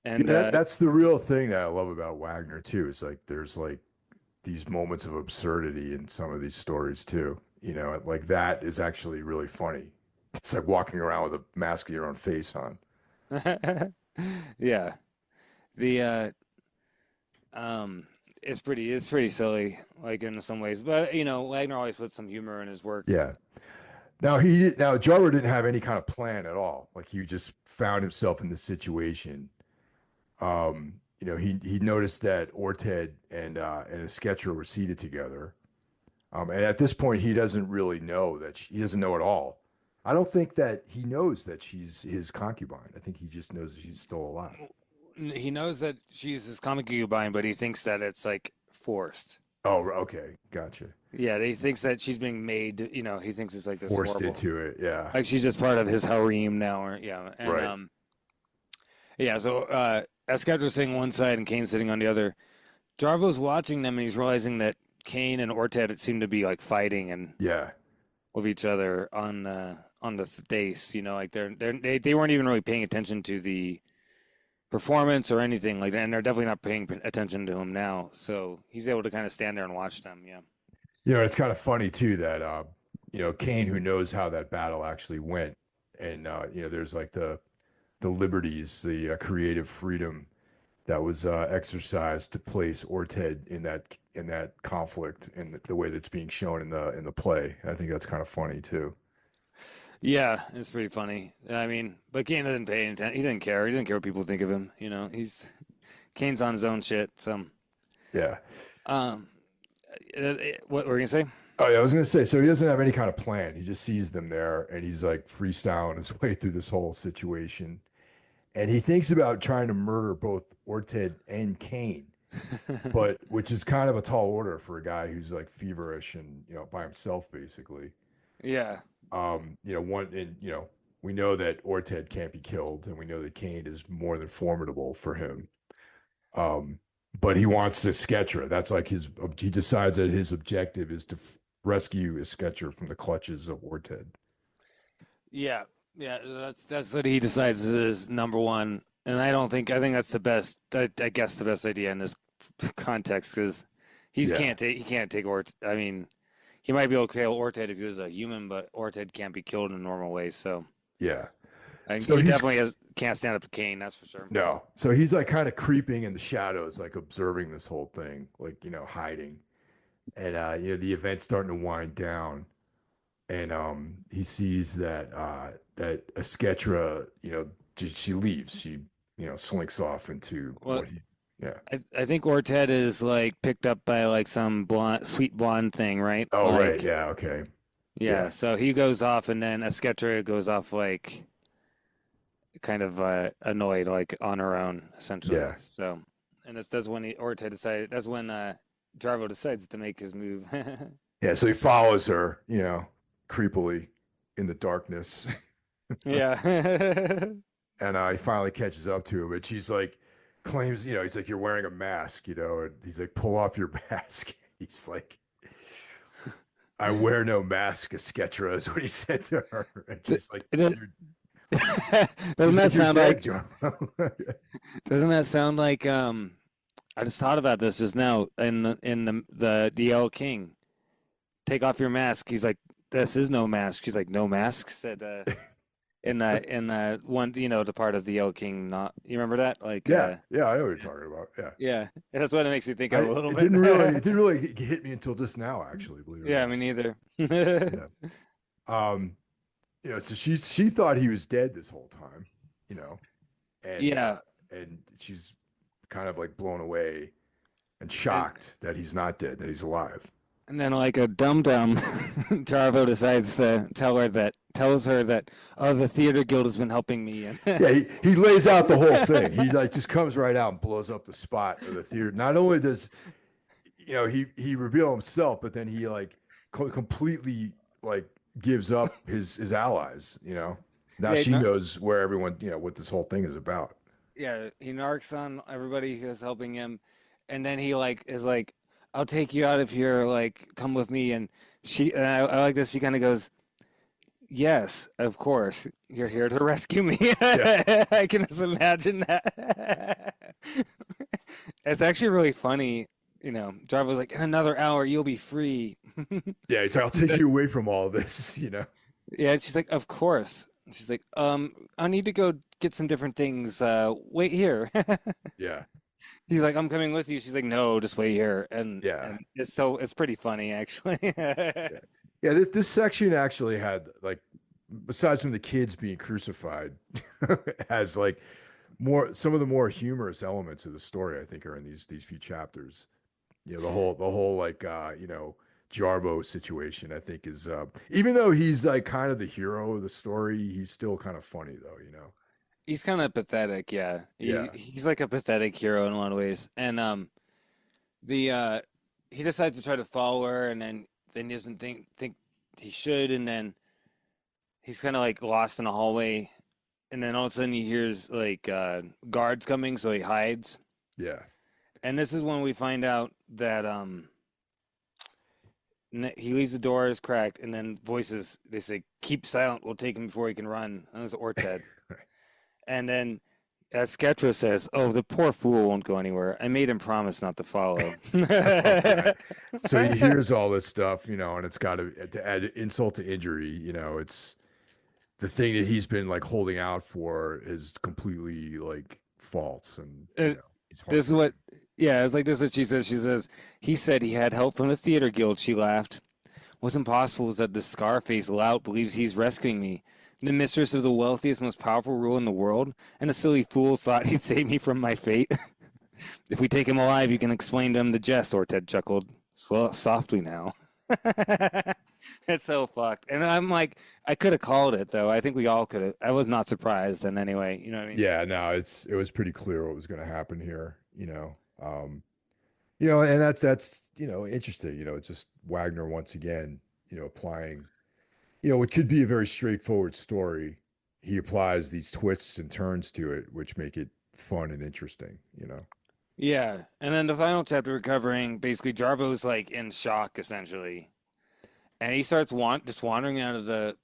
Yeah, And that's the real thing that I love about Wagner too. Is like there's like these moments of absurdity in some of these stories too. You know, like that is actually really funny. It's like walking around with a mask of your own face on. yeah. The it's pretty silly, like in some ways. But you know, Wagner always puts some humor in his work. Yeah. Now Jarver didn't have any kind of plan at all. Like he just found himself in this situation. He noticed that Orted and his sketcher were seated together. And at this point, he doesn't really know he doesn't know at all. I don't think that he knows that she's his concubine. I think he just knows that she's still alive. He knows that she's his comic concubine, but he thinks that it's like forced. Oh, okay, gotcha. Yeah, he thinks that she's being made. You know, he thinks it's like this Forced horrible, into it, yeah. like she's just part of his harem now, or yeah, and Right. yeah. So Escadra's sitting one side and Kane's sitting on the other. Jarvo's watching them and he's realizing that Kane and Orted seem to be like fighting and Yeah. with each other on the stage. You know, like they weren't even really paying attention to the performance or anything like that, and they're definitely not paying attention to him now. So he's able to kind of stand there and watch them. Yeah. You know, it's kind of funny too that Kane, who knows how that battle actually went, and there's like the liberties, the creative freedom that was exercised to place Orted in that conflict in the way that's being shown in the play. I think that's kind of funny too. Yeah, it's pretty funny. I mean, but Kane didn't pay any attention. He didn't care. He didn't care what people think of him. You know, Kane's on his own shit. So, Yeah. um, what were you gonna say? Oh yeah, I was gonna say. So he doesn't have any kind of plan. He just sees them there, and he's like freestyling his way through this whole situation. And he thinks about trying to murder both Orted and Kane, but which is kind of a tall order for a guy who's like feverish and by himself basically. Yeah. We know that Orted can't be killed, and we know that Kane is more than formidable for him. But he wants to sketch her. That's like he decides that his objective is to rescue his sketcher from the clutches of Orted. Yeah, yeah, that's what he decides is number one, and I think that's the best. I guess the best idea in this context because he can't take Orted. I mean, he might be able to kill Orted if he was a human, but Orted can't be killed in a normal way. So yeah, so he definitely can't stand up to Kane. That's for sure. No, so he's like kind of creeping in the shadows, like observing this whole thing, like hiding, and the event's starting to wind down. And he sees that that Esketra, she leaves. She, slinks off into yeah. I think Orted is like picked up by like some sweet blonde thing, right? Oh, like, right. Yeah. Okay. Yeah. So he goes off, and then Esketra goes off like kind of annoyed, like on her own, essentially. Yeah. So, and that's when Orted decided. That's when Jarvo decides to make his move. Yeah. So he follows her, creepily in the darkness. Yeah. And he finally catches up to him, but she's like, claims, he's like, you're wearing a mask, and he's like, pull off your mask. He's like, I wear no mask, Esketra, is what he said to her. And she's like, doesn't that sound like, doesn't that sound like, I just thought about this just now in the Yellow King. Take off your mask. He's like, this is no mask. She's like, no mask, said in one, the part of the Yellow King. Not, you remember that? Like, yeah, I know what you're talking about. Yeah, and that's what it makes you think of a little bit. It didn't really hit me until just now, actually. Believe it or not. Me neither. Yeah. So she thought he was dead this whole time, and and she's kind of like blown away and shocked that he's not dead, that he's alive. And then, like a dum-dum, Jarvo decides to tells her that, oh, the theater guild has been helping me. Yeah, he lays out the whole thing. He like just comes right out and blows up the spot of the theater. Not only does, he reveal himself, but then he like completely like gives up his allies. Now she knows where everyone, what this whole thing is about. Yeah, he narcs on everybody who's helping him. and then he like is like, "I'll take you out if you're like, come with me." And I like this. She kind of goes, "Yes, of course. You're here to rescue me." Yeah. I can just imagine that. It's actually really funny. Jarvis was like, "In another hour, you'll be free." Yeah, he's like, I'll She's take like, you away from all this, you know. yeah, she's like, "Of course." And she's like, I need to go get some different things. Wait here." Yeah. He's like, "I'm coming with you." She's like, "No, just wait here." Yeah. And it's pretty funny actually. Yeah. Yeah, this section actually had like, besides from the kids being crucified, has like some of the more humorous elements of the story, I think, are in these few chapters. The whole like Jarbo situation, I think, is even though he's like kind of the hero of the story, he's still kind of funny though, you know. He's kind of pathetic, yeah. Yeah. He's like a pathetic hero in a lot of ways. And the he decides to try to follow her, and then he doesn't think he should, and then he's kind of like lost in a hallway, and then all of a sudden he hears like guards coming, so he hides. Yeah. And this is when we find out that he leaves the doors cracked, and then voices they say, "Keep silent. We'll take him before he can run." And it's Orted. And then Sketcher says, "Oh, the poor fool won't go anywhere. I made him promise not to follow." Okay. So he hears all this stuff, and it's got to add insult to injury. It's the thing that he's been like holding out for is completely like false, and Uh, it's This is what, heartbreaking. yeah, it's like this is what she says. She says, "He said he had help from the theater guild." She laughed. "What's impossible is that the Scarface lout believes he's rescuing me, the mistress of the wealthiest, most powerful ruler in the world, and a silly fool thought he'd save me from my fate." "If we take him alive, you can explain to him the jest," Orted chuckled. Softly now." It's so fucked. And I'm like, I could have called it, though. I think we all could have. I was not surprised in any way. You know what I mean? Yeah, no, it was pretty clear what was going to happen here. And that's interesting. It's just Wagner once again, applying, what could be a very straightforward story. He applies these twists and turns to it, which make it fun and interesting. Yeah. And then the final chapter we're covering, basically, Jarvo's like in shock, essentially. And he starts just wandering out of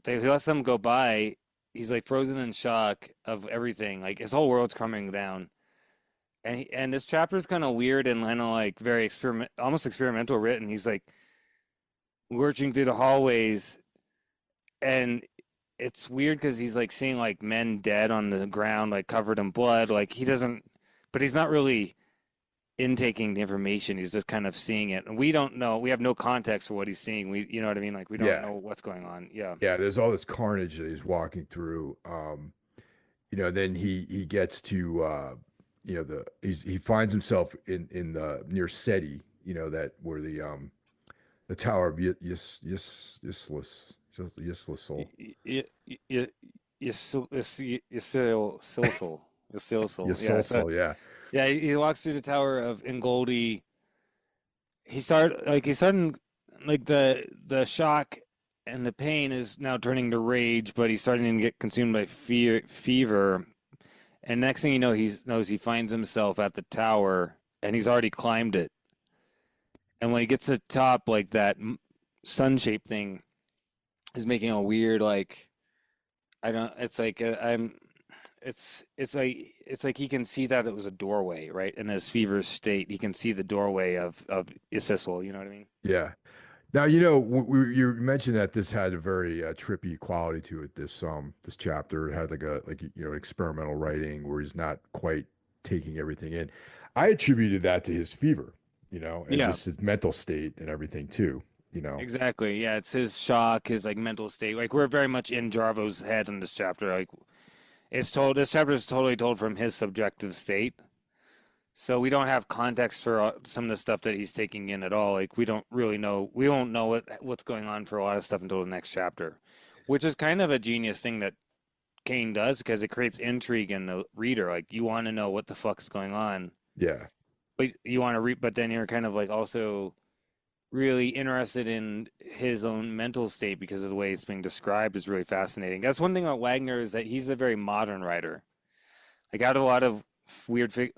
he lets them go by. He's like frozen in shock of everything. Like his whole world's coming down. And this chapter is kind of weird and kind of like very almost experimental written. He's like lurching through the hallways, and it's weird because he's like seeing like men dead on the ground, like covered in blood. Like he doesn't, but he's not really intaking the information. He's just kind of seeing it, and we don't know. We have no context for what he's seeing. You know what I mean? Like we don't Yeah. know what's going on. Yeah. Yeah. There's all this carnage that he's walking through. Then he gets to, he finds himself in the near Seti, that where the Tower of Yislisol. Silsel. Yeah. So Yislisol, yeah. yeah, he walks through the Tower of Ingoldi. He's starting like the shock and the pain is now turning to rage, but he's starting to get consumed by fever. And next thing you know, he finds himself at the tower, and he's already climbed it. And when he gets to the top, like that sun-shaped thing is making a weird like I don't. It's like I'm. It's like he can see that it was a doorway, right? In his feverish state, he can see the doorway of Isiswil. You know what I mean? Yeah. Now, you mentioned that this had a very trippy quality to it. This chapter it had experimental writing where he's not quite taking everything in. I attributed that to his fever, and Yeah, just his mental state and everything too. exactly. Yeah, it's his shock, his like mental state. Like we're very much in Jarvo's head in this chapter. Like this chapter is totally told from his subjective state. So we don't have context for some of the stuff that he's taking in at all. Like we don't really know. We won't know what's going on for a lot of stuff until the next chapter, which is kind of a genius thing that Kane does because it creates intrigue in the reader. Like you want to know what the fuck's going on, Yeah. but you want to read. But then you're kind of like also really interested in his own mental state because of the way it's being described is really fascinating. That's one thing about Wagner is that he's a very modern writer. Like out of a lot of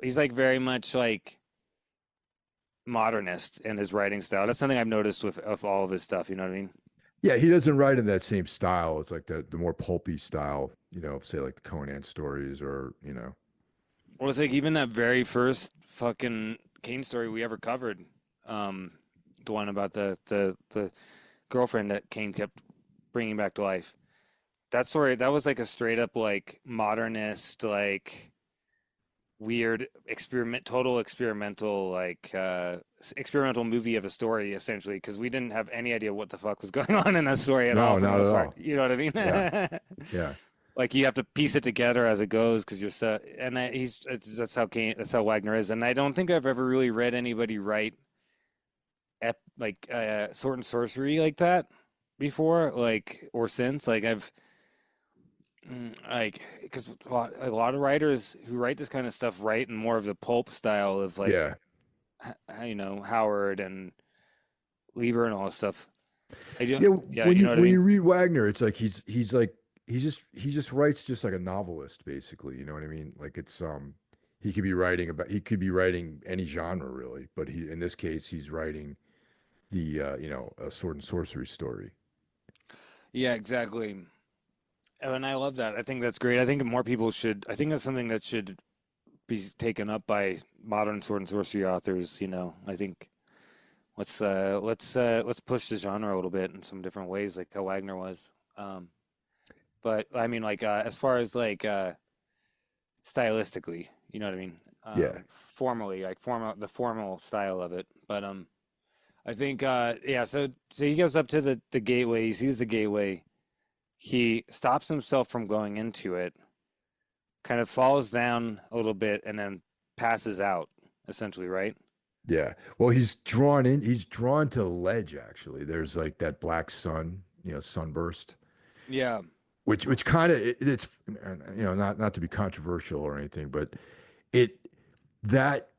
he's like very much like modernist in his writing style. That's something I've noticed with of all of his stuff. You know what I mean? Yeah, he doesn't write in that same style. It's like the more pulpy style, say like the Conan stories or. Well, it's like even that very first fucking Kane story we ever covered, um, the one about the girlfriend that Kane kept bringing back to life. That story, that was like a straight up like modernist, like weird total experimental, like experimental movie of a story essentially, because we didn't have any idea what the fuck was going on in that story at all No, from not the at start. all. You know what I Yeah, mean? yeah, Like you have to piece it together as it goes because you're so, and that's how that's how Wagner is. And I don't think I've ever really read anybody write sword and sorcery like that before, like or since. Like I've like because a lot of writers who write this kind of stuff write in more of the pulp style of like yeah. Howard and Lieber and all this stuff. I do, Yeah, yeah, when you you know what I when mean. you read Wagner, it's like he's like he just writes just like a novelist, basically. You know what I mean? Like he could be writing any genre really, but he in this case he's writing the a sword and sorcery story. Yeah, exactly. And I love that. I think that's great. I think more people should. I think that's something that should be taken up by modern sword and sorcery authors. I think let's push the genre a little bit in some different ways, like how Wagner was. Um, but I mean, like as far as like stylistically, you know what I mean? Yeah, Formally, like the formal style of it. But I think yeah. So he goes up to the gateway. He sees the gateway. He stops himself from going into it, kind of falls down a little bit, and then passes out, essentially, right? yeah. Well, he's drawn to the ledge actually. There's like that black sun, sunburst, Yeah. which kind of it's not to be controversial or anything, but it that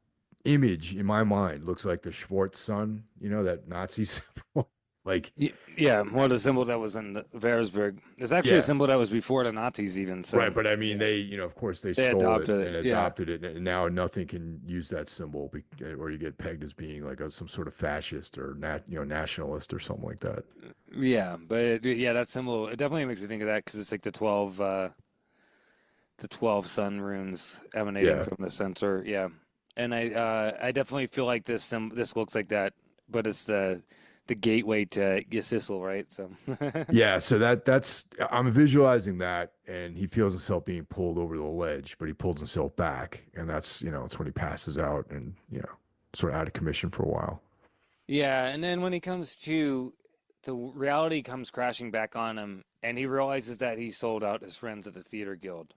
image in my mind looks like the Schwartz sun, that Nazi symbol. Like, Yeah, well, the symbol that was in the Versberg is actually a yeah, symbol that was before the Nazis, even. right. So, But I mean, yeah, of course, they they stole it adopted it. and Yeah, adopted it, and now nothing can use that symbol, or you get pegged as being like some sort of fascist or nationalist or something like that. yeah, but yeah, that symbol it definitely makes me think of that because it's like the 12 sun runes emanating Yeah, from the center. Yeah, and I definitely feel like this looks like that, but it's the gateway to Gisisl, right? So, yeah. So that's I'm visualizing that, and he feels himself being pulled over the ledge, but he pulls himself back, and it's when he passes out and sort of out of commission for a while. yeah, and then when he comes to, the reality comes crashing back on him, and he realizes that he sold out his friends at the theater guild.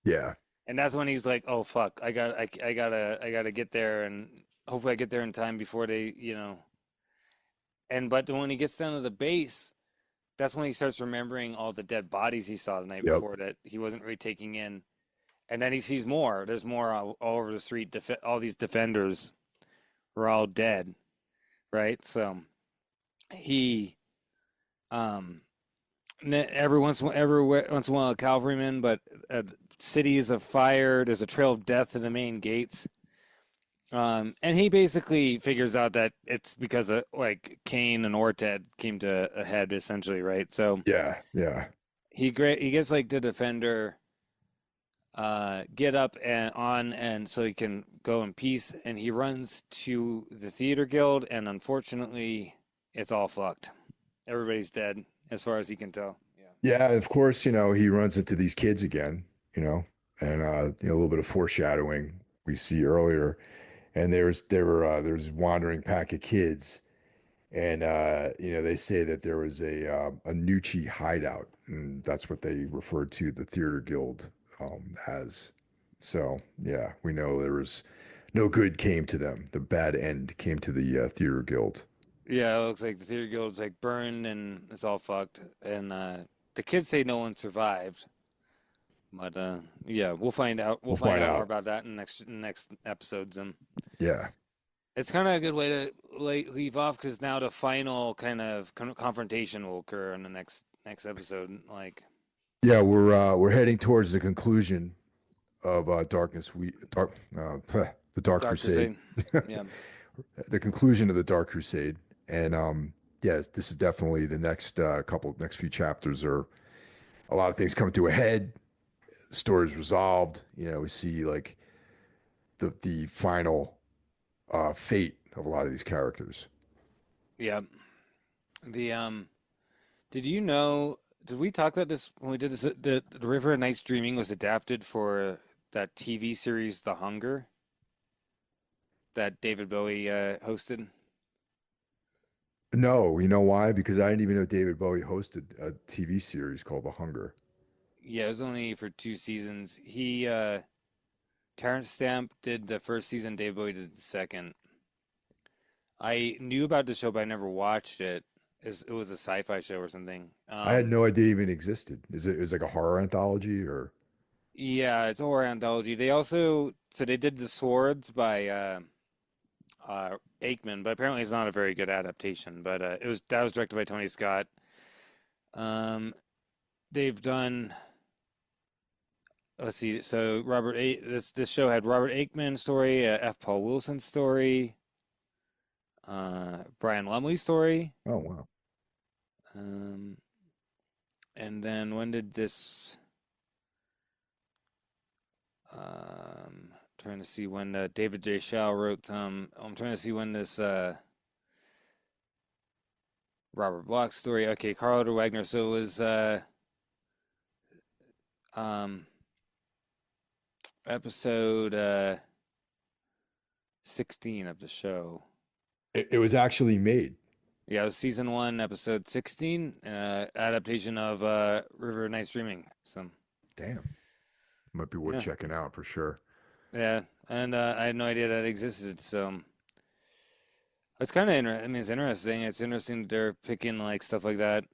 Yeah, And that's when he's like, "Oh fuck, I gotta get there, and hopefully I get there in time before they." And but when he gets down to the base, that's when he starts remembering all the dead bodies he saw the night yep. before that he wasn't really taking in. And then he sees more. There's more all over the street. All these defenders were all dead, right? So he, um, every once in a while, a cavalryman, but cities of fire. There's a trail of death to the main gates. And he basically figures out that it's because of like Kane and Orted came to a head essentially, right? So Yeah, yeah. he gets like the defender get up and on and so he can go in peace and he runs to the theater guild and unfortunately it's all fucked. Everybody's dead as far as he can tell. Yeah. Yeah, of course, he runs into these kids again, and a little bit of foreshadowing we see earlier. And there's wandering pack of kids, and they say that there was a Nucci hideout, and that's what they referred to the theater guild as. So yeah, we know there was no good came to them. The bad end came to the theater guild. Yeah, it looks like the theater guild's like burned and it's all fucked. And the kids say no one survived. But yeah, we'll find out. We'll We'll find find out more out. about that in next episodes. And Yeah. it's kind of a good way to leave off because now the final kind of confrontation will occur in the next episode. Like, Yeah, we're heading towards the conclusion of the Dark Dark Crusade. Crusade. Yeah. the conclusion of the Dark Crusade, and yeah, this is definitely the next few chapters are a lot of things come to a head. The story's resolved. We see like the final fate of a lot of these characters. Yeah. The did you know? Did we talk about this when we did this? The River of Night's Dreaming was adapted for that TV series, The Hunger, that David Bowie hosted. No, you know why? Because I didn't even know David Bowie hosted a TV series called The Hunger. Yeah, it was only for 2 seasons. Terrence Stamp did the first season. David Bowie did the second. I knew about the show, but I never watched it. It was a sci-fi show or something. I had no idea it even existed. Is it like a horror anthology or? Yeah, it's a horror anthology. They did The Swords by Aikman, but apparently it's not a very good adaptation. But that was directed by Tony Scott. Um, they've done. Let's see. So this show had Robert Aikman story, F. Paul Wilson story, Brian Lumley story. Oh wow. Um, and then when did this? Trying to see when David J. Shaw wrote. I'm trying to see when this Robert Bloch story. Okay, Karl Edward Wagner. So it was um episode 16 of the show. It was actually made. Yeah, it was season 1, episode 16, adaptation of River of Night's Dreaming. So Damn. Might be worth yeah, checking out for sure. yeah, and I had no idea that existed. So it's kind of interesting. I mean, it's interesting. It's interesting that they're picking like stuff like that.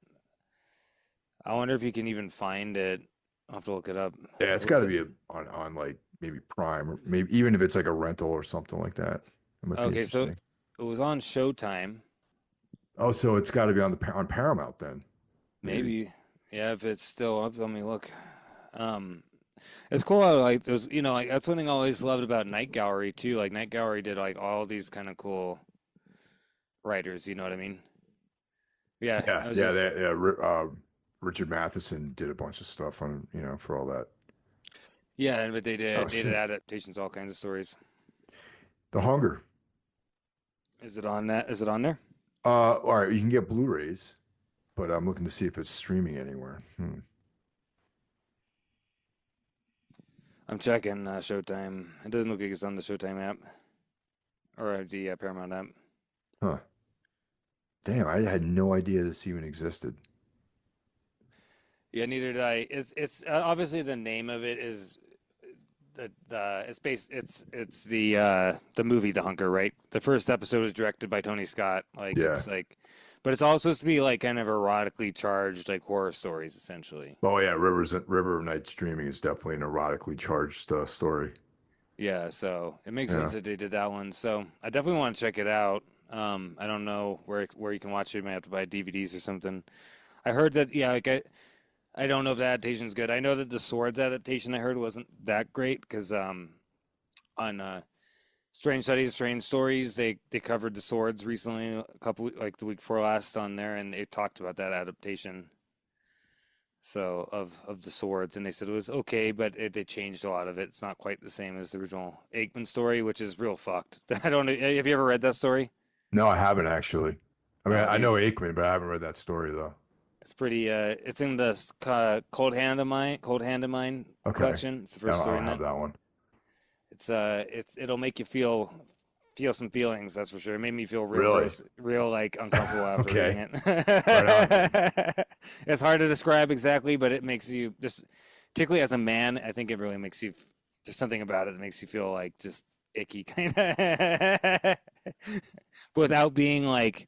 I wonder if you can even find it. I'll have to look it up. Yeah, It it's got was to be on like maybe Prime or maybe even if it's like a rental or something like that. It might be okay, so interesting. it was on Showtime. Oh, so it's got to be on Paramount then, maybe. Maybe, yeah, if it's still up, let me look. Um, it's cool how like there's like that's one thing I always loved about Night Gallery too. Like Night Gallery did like all these kind of cool writers. You know what I mean? Yeah, Yeah, I was yeah, just Richard Matheson did a bunch of stuff on for all that. yeah, but Oh they did shit, adaptations, all kinds of stories. The Hunger. Is it on that? Is it on there? All right, you can get Blu-rays, but I'm looking to see if it's streaming anywhere. I'm checking Showtime. It doesn't look like it's on the Showtime app or the Paramount app. Huh. Damn, I had no idea this even existed. Yeah, neither did I. It's obviously the name of it is the it's based it's the movie The Hunker, right? The first episode was directed by Tony Scott. Like Yeah. it's like, but it's all supposed to be like kind of erotically charged, like horror stories, essentially. Oh yeah, River of Night Streaming is definitely an erotically charged story. Yeah, so it makes Yeah. sense that they did that one. So I definitely want to check it out. I don't know where you can watch it. You might have to buy DVDs or something. I heard that yeah, like I don't know if the adaptation's good. I know that the Swords adaptation I heard wasn't that great because on Strange Studies, Strange Stories, they covered the Swords recently, a couple like the week before last on there, and they talked about that adaptation. So of the Swords, and they said it was okay, but they changed a lot of it. It's not quite the same as the original Aikman story, which is real fucked. I don't know. Have you ever read that story? No, I haven't actually. I mean, Oh, I dude, know Aikman, but I haven't read that story though. it's pretty. It's in the Cold Hand of Mine Okay. collection. It's the I first don't, I story don't in have that. that one. It'll make you feel some feelings, that's for sure. It made me feel real Really? gross, real like uncomfortable after reading Okay. Right on, dude. it. It's hard to describe exactly, but it makes you just, particularly as a man, I think it really makes you. There's something about it that makes you feel like just icky, kind of, without being like,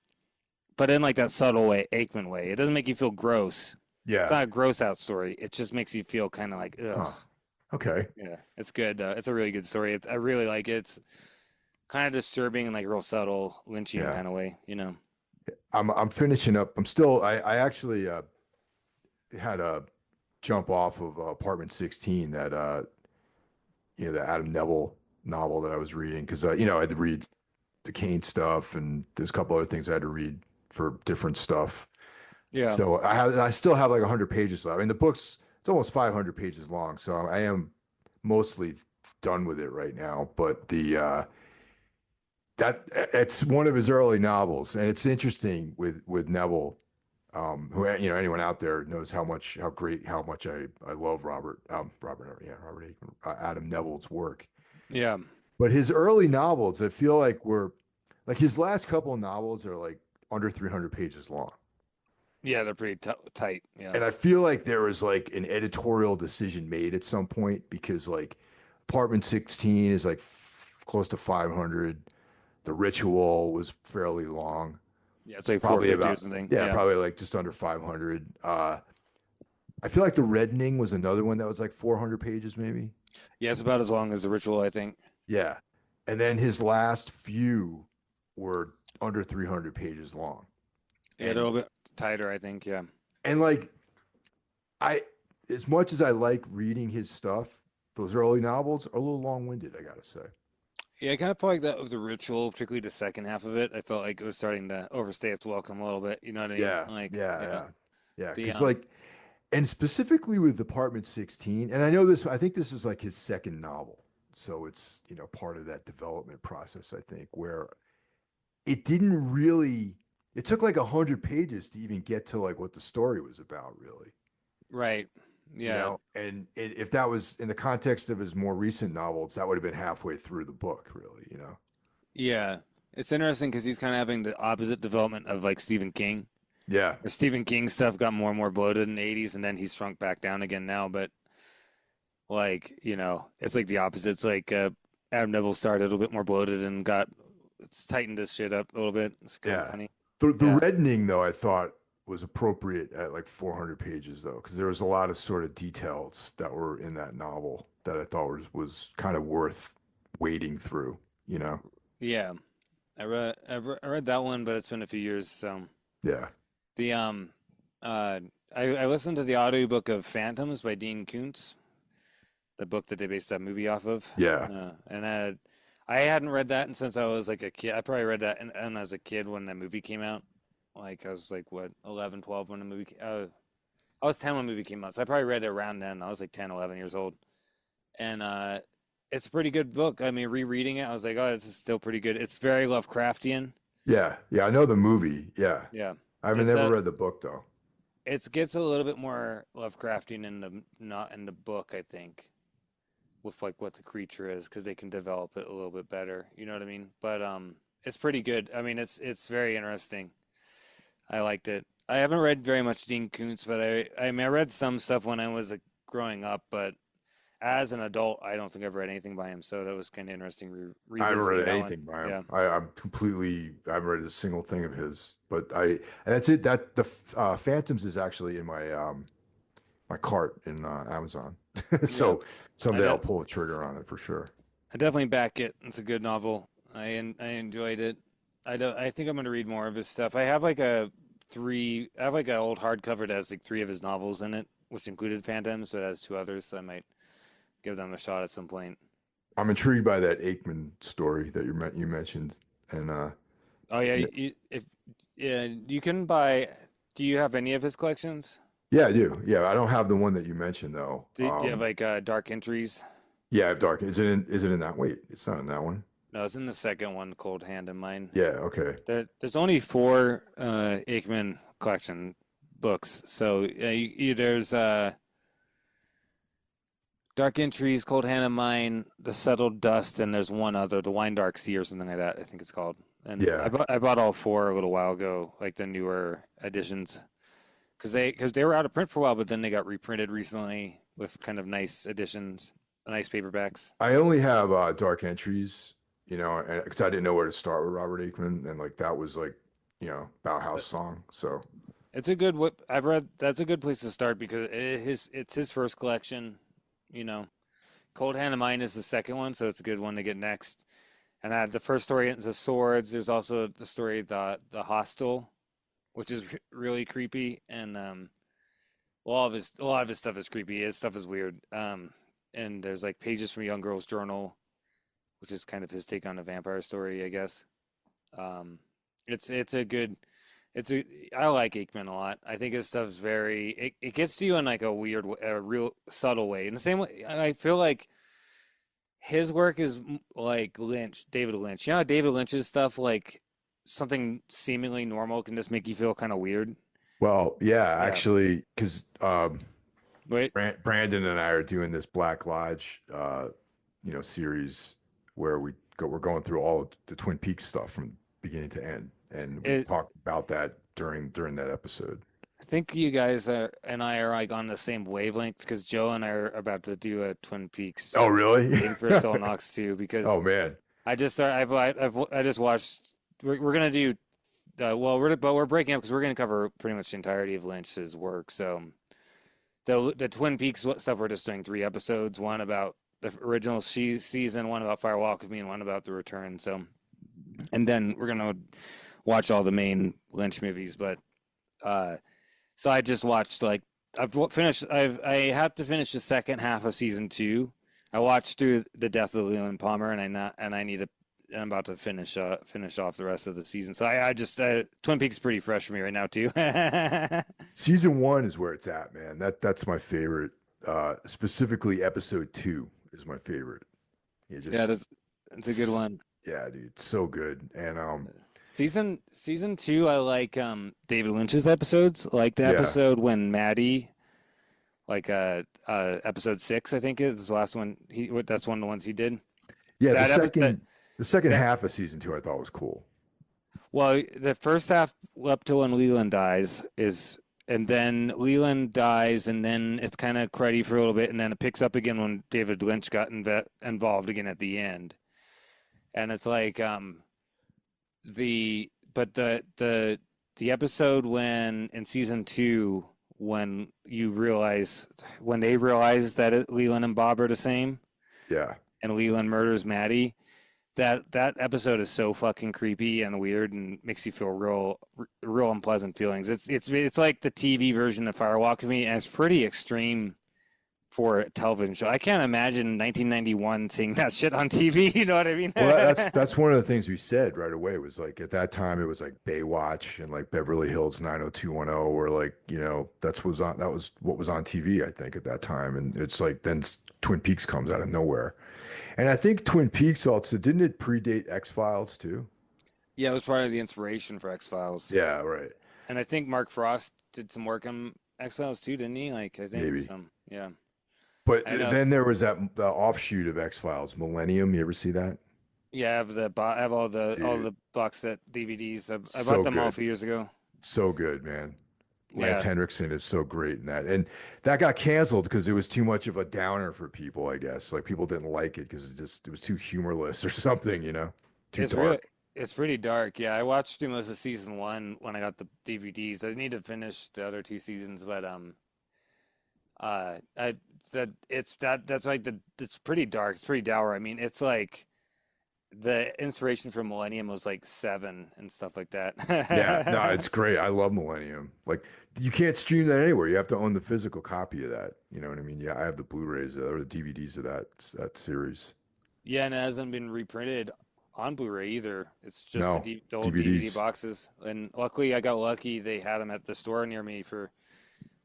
but in like that subtle way, Aikman way. It doesn't make you feel gross. It's Yeah. not a gross out story. It just makes you feel kind of like, ugh. Huh. Okay. Yeah, it's good. It's a really good story. I really like it. It's kind of disturbing in like a real subtle Lynchian Yeah. kind of way, you know. I'm finishing up. I actually had a jump off of Apartment 16 that the Adam Neville novel that I was reading because I had to read the Kane stuff, and there's a couple other things I had to read for different stuff. Yeah. So I still have like 100 pages left. I mean, the book's it's almost 500 pages long, so I am mostly done with it right now. But the that it's one of his early novels, and it's interesting with Neville. Who anyone out there knows how much I love Robert Aickman, Adam Neville's work. Yeah. But his early novels, I feel like were like his last couple of novels are like under 300 pages long. Yeah, they're pretty tight. Yeah. And I feel like there was like an editorial decision made at some point because like Apartment 16 is like close to 500. The Ritual was fairly long. Yeah, it's like Probably 450 or about something. yeah, Yeah. probably like just under 500. I feel like The Reddening was another one that was like 400 pages maybe. Yeah, it's about as long as the ritual, I think. Yeah. And then his last few were under 300 pages long. Yeah, a And little bit tighter, I think. Yeah. and like I as much as I like reading his stuff, those early novels are a little long-winded, I gotta say. Yeah, I kind of felt like that with the ritual, particularly the second half of it. I felt like it was starting to overstay its welcome a little bit. You know what I mean? Yeah, Like, yeah, yeah. yeah. Yeah, The because like and specifically with Apartment 16, and I think this is like his second novel. So it's, part of that development process, I think, where it didn't really it took like 100 pages to even get to like what the story was about, really. right. Yeah. And if that was in the context of his more recent novels, that would have been halfway through the book, really. Yeah. It's interesting because he's kind of having the opposite development of like Stephen King. Yeah, Or Stephen King stuff got more and more bloated in the 80s and then he's shrunk back down again now. But like, it's like the opposite. It's like Adam Neville started a little bit more bloated and it's tightened his shit up a little bit. It's kind of yeah. funny. The Yeah. reddening though, I thought was appropriate at like 400 pages though, because there was a lot of sort of details that were in that novel that I thought was kind of worth wading through. Yeah. I read that one, but it's been a few years. So Yeah. the I listened to the audiobook of Phantoms by Dean Koontz, the book that they based that movie off of. Yeah. And I hadn't read that and since I was like a kid. I probably read that and as a kid when that movie came out. Like I was like what 11, 12 when the movie I was 10 when the movie came out. So I probably read it around then. I was like 10, 11 years old. And it's a pretty good book. I mean, rereading it, I was like, oh, this is still pretty good. It's very Lovecraftian. Yeah. Yeah. I know the movie. Yeah. Yeah. I haven't It's never read the book though. it gets a little bit more Lovecraftian in the not in the book, I think, with like what the creature is, because they can develop it a little bit better. You know what I mean? But it's pretty good. I mean, it's very interesting. I liked it. I haven't read very much Dean Koontz, but I mean I read some stuff when I was growing up, but as an adult, I don't think I've read anything by him. So that was kind of interesting I haven't revisiting read that anything one. by Yeah. him. I haven't read a single thing of his. But that's it. That the Phantoms is actually in my cart in Amazon. Yeah. So I someday I'll de pull the trigger on it for sure. I definitely back it. It's a good novel. I enjoyed it. I think I'm gonna read more of his stuff. I have like an old hardcover that has like three of his novels in it, which included Phantoms, but it has two others, so I might give them a shot at some point. I'm intrigued by that Aikman story that you mentioned, and Oh yeah, yeah, if yeah, you can buy. Do you have any of his collections? yeah, I do. Yeah, I don't have the one that you mentioned though. Do you have like Dark Entries? Yeah, I have Dark. Is it in that? Wait, it's not in that one. No, it's in the second one, Cold Hand in Mine. Yeah, okay. There's only four Aikman collection books, so there's Dark Entries, Cold Hand in Mine, The Settled Dust, and there's one other, The Wine Dark Sea or something like that. I think it's called. And Yeah, I bought all four a little while ago, like the newer editions, because they were out of print for a while, but then they got reprinted recently with kind of nice editions, nice paperbacks. I only have Dark Entries, because I didn't know where to start with Robert Aikman, and like that was like, Bauhaus But song. So it's a good what I've read. That's a good place to start because it's his first collection. You know, Cold Hand of Mine is the second one, so it's a good one to get next. And I had the first story is the swords. There's also the story the hostel, which is really creepy. And a lot of his stuff is creepy. His stuff is weird. And there's like pages from a young girl's journal, which is kind of his take on a vampire story, I guess. Um, it's a good it's a I like Aikman a lot. I think his stuff's it gets to you in like a weird a real subtle way. In the same way, I feel like his work is like David Lynch. You know how David Lynch's stuff, like something seemingly normal, can just make you feel kind of weird. Well, yeah, Yeah. actually, because Wait. Brandon and I are doing this Black Lodge, series where we're going through all of the Twin Peaks stuff from beginning to end, and we It, talked about that during that episode. I think you guys and I are like on the same wavelength because Joe and I are about to do a Twin Peaks Oh, really? thing for Soul Knox too. Because Oh man. I just started, I just watched. We're gonna do we're breaking up because we're gonna cover pretty much the entirety of Lynch's work. So the Twin Peaks stuff, we're just doing 3 episodes, one about the original season, one about Fire Walk with Me, and one about the return. So, and then we're gonna watch all the main Lynch movies. But so I just watched like I have to finish the second half of season 2. I watched through the death of Leland Palmer, I'm about to finish off the rest of the season. So I just Twin Peaks is pretty fresh for me right now too. Season 1 is where it's at, man. That's my favorite. Specifically, episode 2 is my favorite. It Yeah, just it's a good one. yeah, dude, it's so good. And Season 2, I like David Lynch's episodes, like the yeah, episode when Maddie, like episode 6, I think is the last one. That's one of the ones he did. yeah. That episode, The second that half of season 2 I thought was cool. well, the first half up to when Leland dies and then Leland dies, and then it's kind of cruddy for a little bit, and then it picks up again when David Lynch got involved again at the end, and it's like the but the episode when in season 2 when they realize that Leland and Bob are the same, Yeah. and Leland murders Maddie. That episode is so fucking creepy and weird and makes you feel real unpleasant feelings. It's like the TV version of Firewalk with Me, and it's pretty extreme for a television show. I can't imagine 1991 seeing that shit on TV. You know what I mean? Well, that's one of the things we said right away was like at that time it was like Baywatch and like Beverly Hills 90210 or like, that was what was on TV, I think, at that time. And it's like then Twin Peaks comes out of nowhere. And I think Twin Peaks also didn't it predate X-Files too? Yeah, it was part of the inspiration for X Files, Yeah, right. and I think Mark Frost did some work on X Files too, didn't he? Like I think Maybe. some. Yeah, But I know. then there was the offshoot of X-Files, Millennium. You ever see that? Yeah, I have all Dude, the box set DVDs. I bought so them all a good. few years ago. So good, man. Lance Yeah, Henriksen is so great in that. And that got canceled because it was too much of a downer for people, I guess. Like people didn't like it because it was too humorless or something, too it's really dark. it's pretty dark. Yeah, I watched through most of season 1 when I got the DVDs. I need to finish the other 2 seasons, but I that it's that's like it's pretty dark. It's pretty dour. I mean, it's like the inspiration for Millennium was like Seven and stuff like Yeah, no, that. it's great. I love Millennium. Like you can't stream that anywhere. You have to own the physical copy of that. You know what I mean? Yeah, I have the Blu-rays or the DVDs of that series. Yeah, and it hasn't been reprinted on Blu-ray either. It's just No, the old DVD DVDs. boxes. And luckily, I got lucky. They had them at the store near me for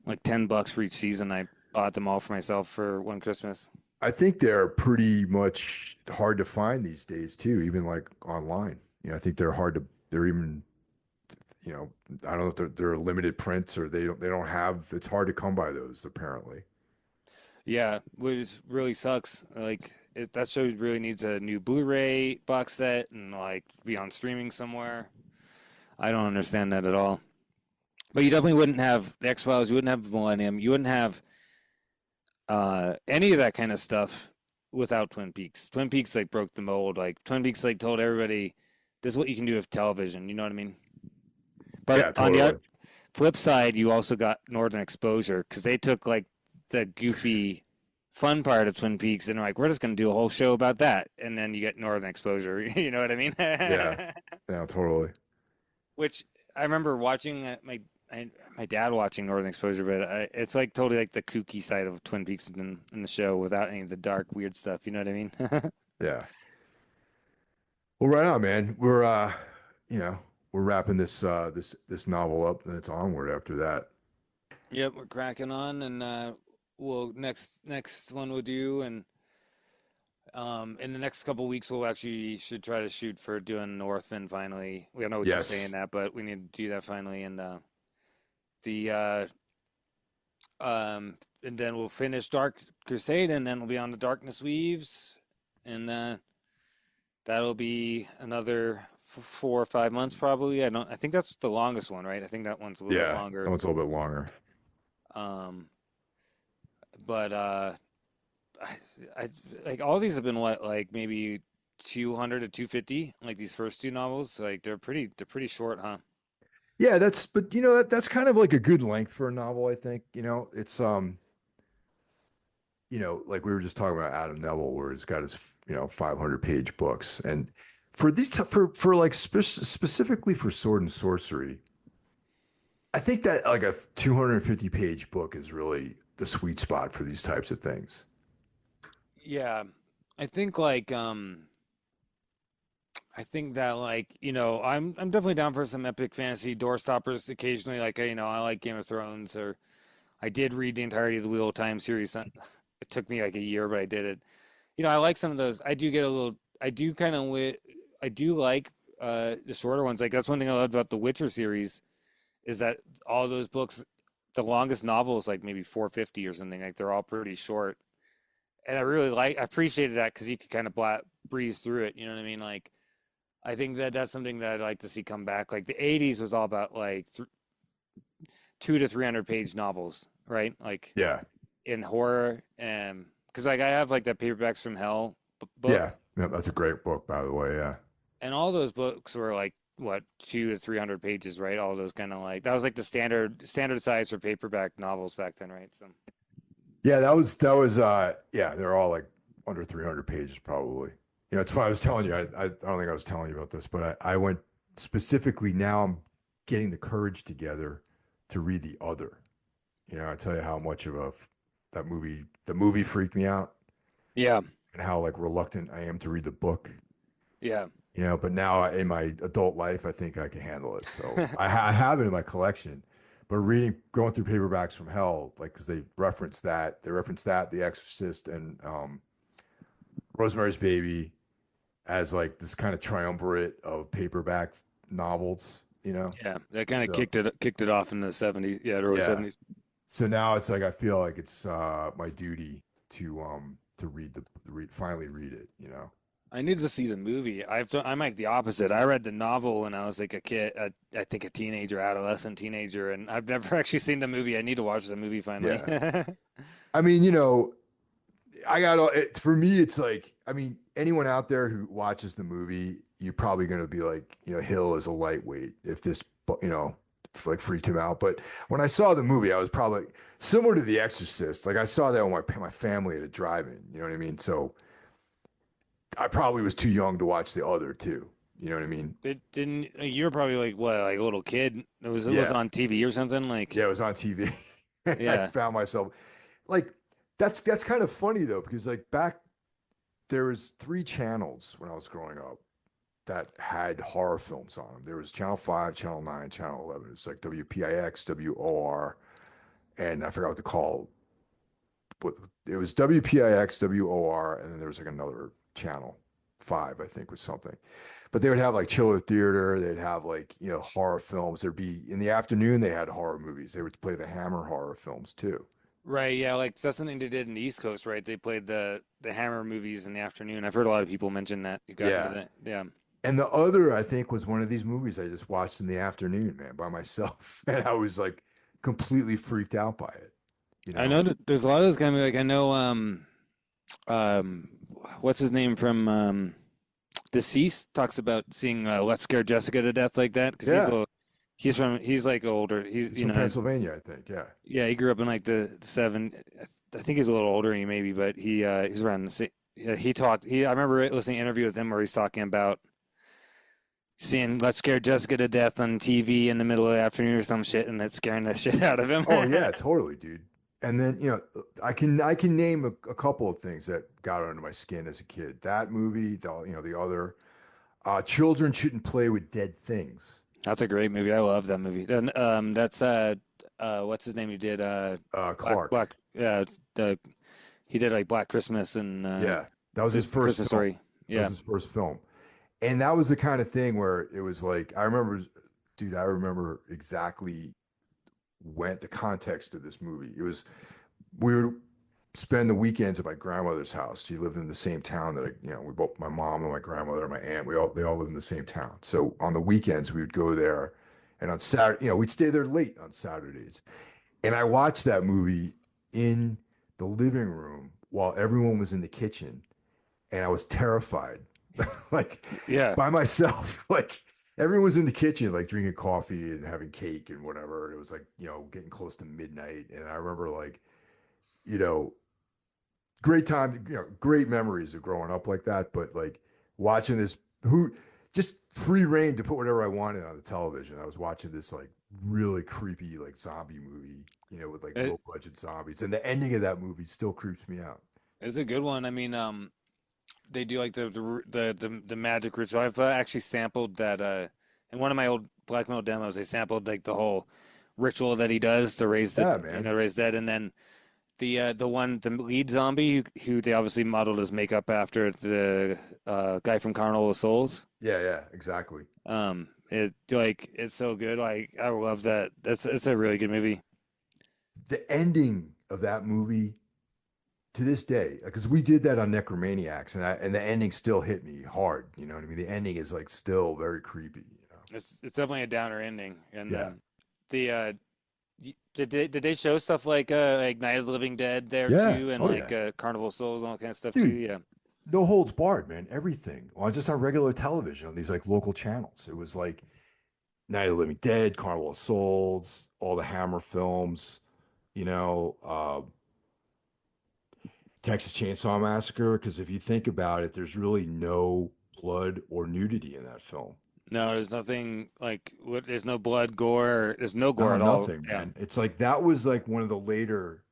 like $10 for each season. I bought them all for myself for one Christmas. I think they're pretty much hard to find these days too, even like online. I think they're even, I don't know if they're limited prints or they don't have, it's hard to come by those apparently. Yeah, which really sucks. Like that show really needs a new Blu-ray box set and like be on streaming somewhere. I don't understand that at all. But you definitely wouldn't have the X-Files. You wouldn't have Millennium. You wouldn't have any of that kind of stuff without Twin Peaks. Twin Peaks like broke the mold. Like Twin Peaks like told everybody this is what you can do with television. You know what I mean? Yeah, But on the totally. flip side, you also got Northern Exposure because they took like the goofy fun part of Twin Peaks and they're like, we're just gonna do a whole show about that, and then you get Northern Exposure. You know what I mean? Yeah, yeah, totally. Which I remember watching my dad watching Northern Exposure, but it's like totally like the kooky side of Twin Peaks in the show without any of the dark weird stuff. You know what I mean? Yeah. Well, right on, man. We're you know, we're wrapping this novel up, and it's onward after that. Yep, we're cracking on, and we'll next one we'll do, and in the next couple weeks we'll actually should try to shoot for doing Northman finally. We don't know we keep saying Yes. that, but we need to do that finally, and the and then we'll finish Dark Crusade, and then we'll be on the Darkness Weaves, and that'll be another 4 or 5 months probably. I think that's the longest one, right? I think that one's a little bit Yeah. That longer. one's a little bit longer. Um, but I, I like all these have been what like maybe 200 to 250 like these first two novels like they're pretty short, huh? Yeah, but that's kind of like a good length for a novel, I think. It's like we were just talking about Adam Neville, where he's got his 500-page books, and for these for like specifically for Sword and Sorcery, I think that like a 250-page book is really the sweet spot for these types of things. Yeah, I think like I think that like I'm definitely down for some epic fantasy door stoppers occasionally, like I like Game of Thrones, or I did read the entirety of the Wheel of Time series. It took me like a year, but I did it. I like some of those. I do get a little. I do kind of. I do like the shorter ones. Like that's one thing I love about the Witcher series is that all those books, the longest novel is like maybe 450 or something. Like they're all pretty short, and I appreciated that because you could kind of breeze through it. You know what I mean? Like I think that that's something that I'd like to see come back. Like the 80s was all about like 200 to 300 page novels, right? Like Yeah. in horror, and because like I have like that Paperbacks from Hell book, Yeah. Yeah, that's a great book, by the way. Yeah. and all those books were like what 200 to 300 pages, right? All those kind of like that was like the standard size for paperback novels back then, right? So Yeah, that was yeah, they're all like under 300 pages probably. It's funny. I was telling you, I don't think I was telling you about this, but I went specifically now I'm getting the courage together to read The Other. I tell you how much of the movie freaked me out, yeah, and how like reluctant I am to read the book. yeah, But now in my adult life, I think I can handle it. So I have it in my collection. But going through paperbacks from hell, like because they reference that, The Exorcist, and Rosemary's Baby as like this kind of triumvirate of paperback novels. yeah. That kind of So kicked it off in the 70s, yeah, early yeah. 70s. So now it's like I feel like it's my duty to finally read it. I needed to see the movie. I'm like the opposite. I read the novel when I was like a kid, I think a teenager, adolescent teenager, and I've never actually seen the movie. I need to watch the movie finally. Yeah. I mean, I got it for me. It's like, I mean, anyone out there who watches the movie, you're probably going to be like, Hill is a lightweight if this, like freaked him out. But when I saw the movie, I was probably similar to The Exorcist. Like I saw that when my family at a drive-in. You know what I mean? So I probably was too young to watch the other too. You know what I mean? It didn't. You're probably like what, like a little kid. It was Yeah. on TV or something. Like Yeah, it was on TV. I yeah, found myself like that's kind of funny though, because like back there was three channels when I was growing up that had horror films on them. There was Channel 5, Channel 9, Channel 11. It was like WPIX, WOR, and I forgot what to call what it was WPIX, WOR, and then there was like another channel, 5, I think was something. But they would have like Chiller Theater, they'd have like, horror films. There'd be in the afternoon they had horror movies. They would play the Hammer horror films too. right. Yeah, like that's something they did in the East Coast, right? They played the Hammer movies in the afternoon. I've heard a lot of people mention that. You got into Yeah. that. Yeah. And the other, I think, was one of these movies I just watched in the afternoon, man, by myself. And I was like completely freaked out by it, you I know? know that there's a lot of those kind of like I know um what's his name from Deceased talks about seeing Let's Scare Jessica to Death like that because Yeah. he's like older. He's He's from Pennsylvania, I think. Yeah. yeah, he grew up in like the seven. I think he's a little older than you maybe, but he's around the same. Yeah, I remember listening to an interview with him where he's talking about seeing Let's Scare Jessica to Death on TV in the middle of the afternoon or some shit, and it's scaring the shit out of him. Oh yeah, totally, dude. And then, I can name a couple of things that got under my skin as a kid. That movie, the other. Children Shouldn't Play with Dead Things. That's a great movie. I love that movie. And that's what's his name? He did Clark. Black the he did like Black Christmas and Yeah, that was his first Christmas film. Story. That was Yeah. his first film. And that was the kind of thing where it was like, I remember, dude, I remember exactly when the context of this movie. It was, we would spend the weekends at my grandmother's house. She lived in the same town that we both, my mom and my grandmother and my aunt, they all lived in the same town. So on the weekends, we would go there. And on Saturday, we'd stay there late on Saturdays. And I watched that movie in the living room while everyone was in the kitchen. And I was terrified, like Yeah. by myself. Like everyone was in the kitchen, like drinking coffee and having cake and whatever. And it was like, getting close to midnight. And I remember like, you know, great time, great memories of growing up like that. But like watching this, who just free reign to put whatever I wanted on the television. I was watching this like really creepy, like zombie movie, with like It, low budget zombies. And the ending of that movie still creeps me out. it's a good one. I mean, they do like the magic ritual. I've actually sampled that in one of my old black metal demos. They sampled like the whole ritual that he does to raise Yeah, man. raise dead, and then the lead zombie who they obviously modeled his makeup after the guy from Carnival of Souls. Yeah, yeah, exactly. It's so good. Like I love that. It's a really good movie. The ending of that movie to this day, because we did that on Necromaniacs, and the ending still hit me hard. You know what I mean? The ending is like still very creepy. It's definitely a downer ending, and Yeah. the did they show stuff like Night of the Living Dead there Yeah. too, and Oh, like yeah. Carnival Souls and all kind of stuff too? Dude, Yeah, no holds barred, man. Everything. On just on regular television on these like local channels. It was like Night of the Living Dead, Carnival of Souls, all the Hammer films, you know, uh, Texas Chainsaw Massacre. Because if you think about it, there's really no blood or nudity in that film. no, there's nothing like there's no blood, gore, there's no gore No, at all. nothing, Yeah, man. It's like that was like one of the later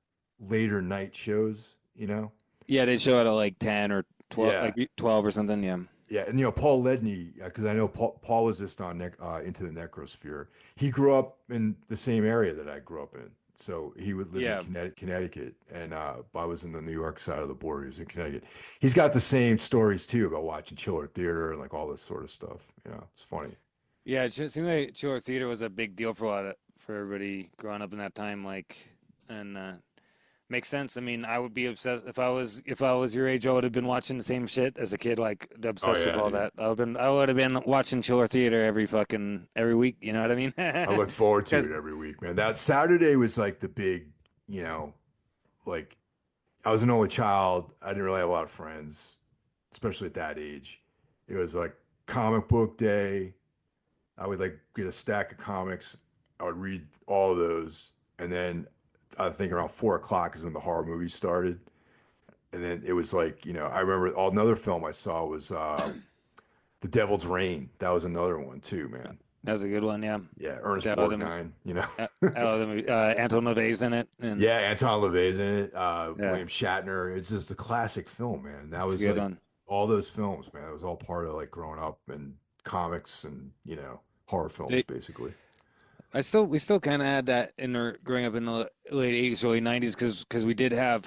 night shows, you know? yeah, they show it at like 10 or 12, Yeah. like 12 or something. Yeah, Yeah, and Paul Ledney, because I know Paul was just on Into the Necrosphere. He grew up in the same area that I grew up in, so he would live yeah, in Connecticut, and I was in the New York side of the border. He was in Connecticut. He's got the same stories too about watching Chiller Theater and like all this sort of stuff. It's funny. yeah. It seemed like Chiller Theater was a big deal for for everybody growing up in that time. Like, and makes sense. I mean, I would be obsessed if I was your age. I would have been watching the same shit as a kid, like Oh obsessed with yeah, all dude. that. I would have been watching Chiller Theater every week. You know what I mean? I looked forward to Because it every week, man. That Saturday was like the big, like I was an only child. I didn't really have a lot of friends, especially at that age. It was like comic book day. I would like get a stack of comics. I would read all of those, and then I think around 4 o'clock is when the horror movie started. And then it was like, I remember another film I saw was The Devil's Rain. That was another one too, man. that was a good one. Yeah, Yeah, Ernest that other, Borgnine. other movie, Anton LaVey's in it, and Yeah, Anton LaVey's in it. yeah, William Shatner. It's just a classic film, man. That it's a was good like one. all those films, man. It was all part of like growing up and comics and horror films, basically. We still kind of had that in our growing up in the late '80s, early '90s, because we did have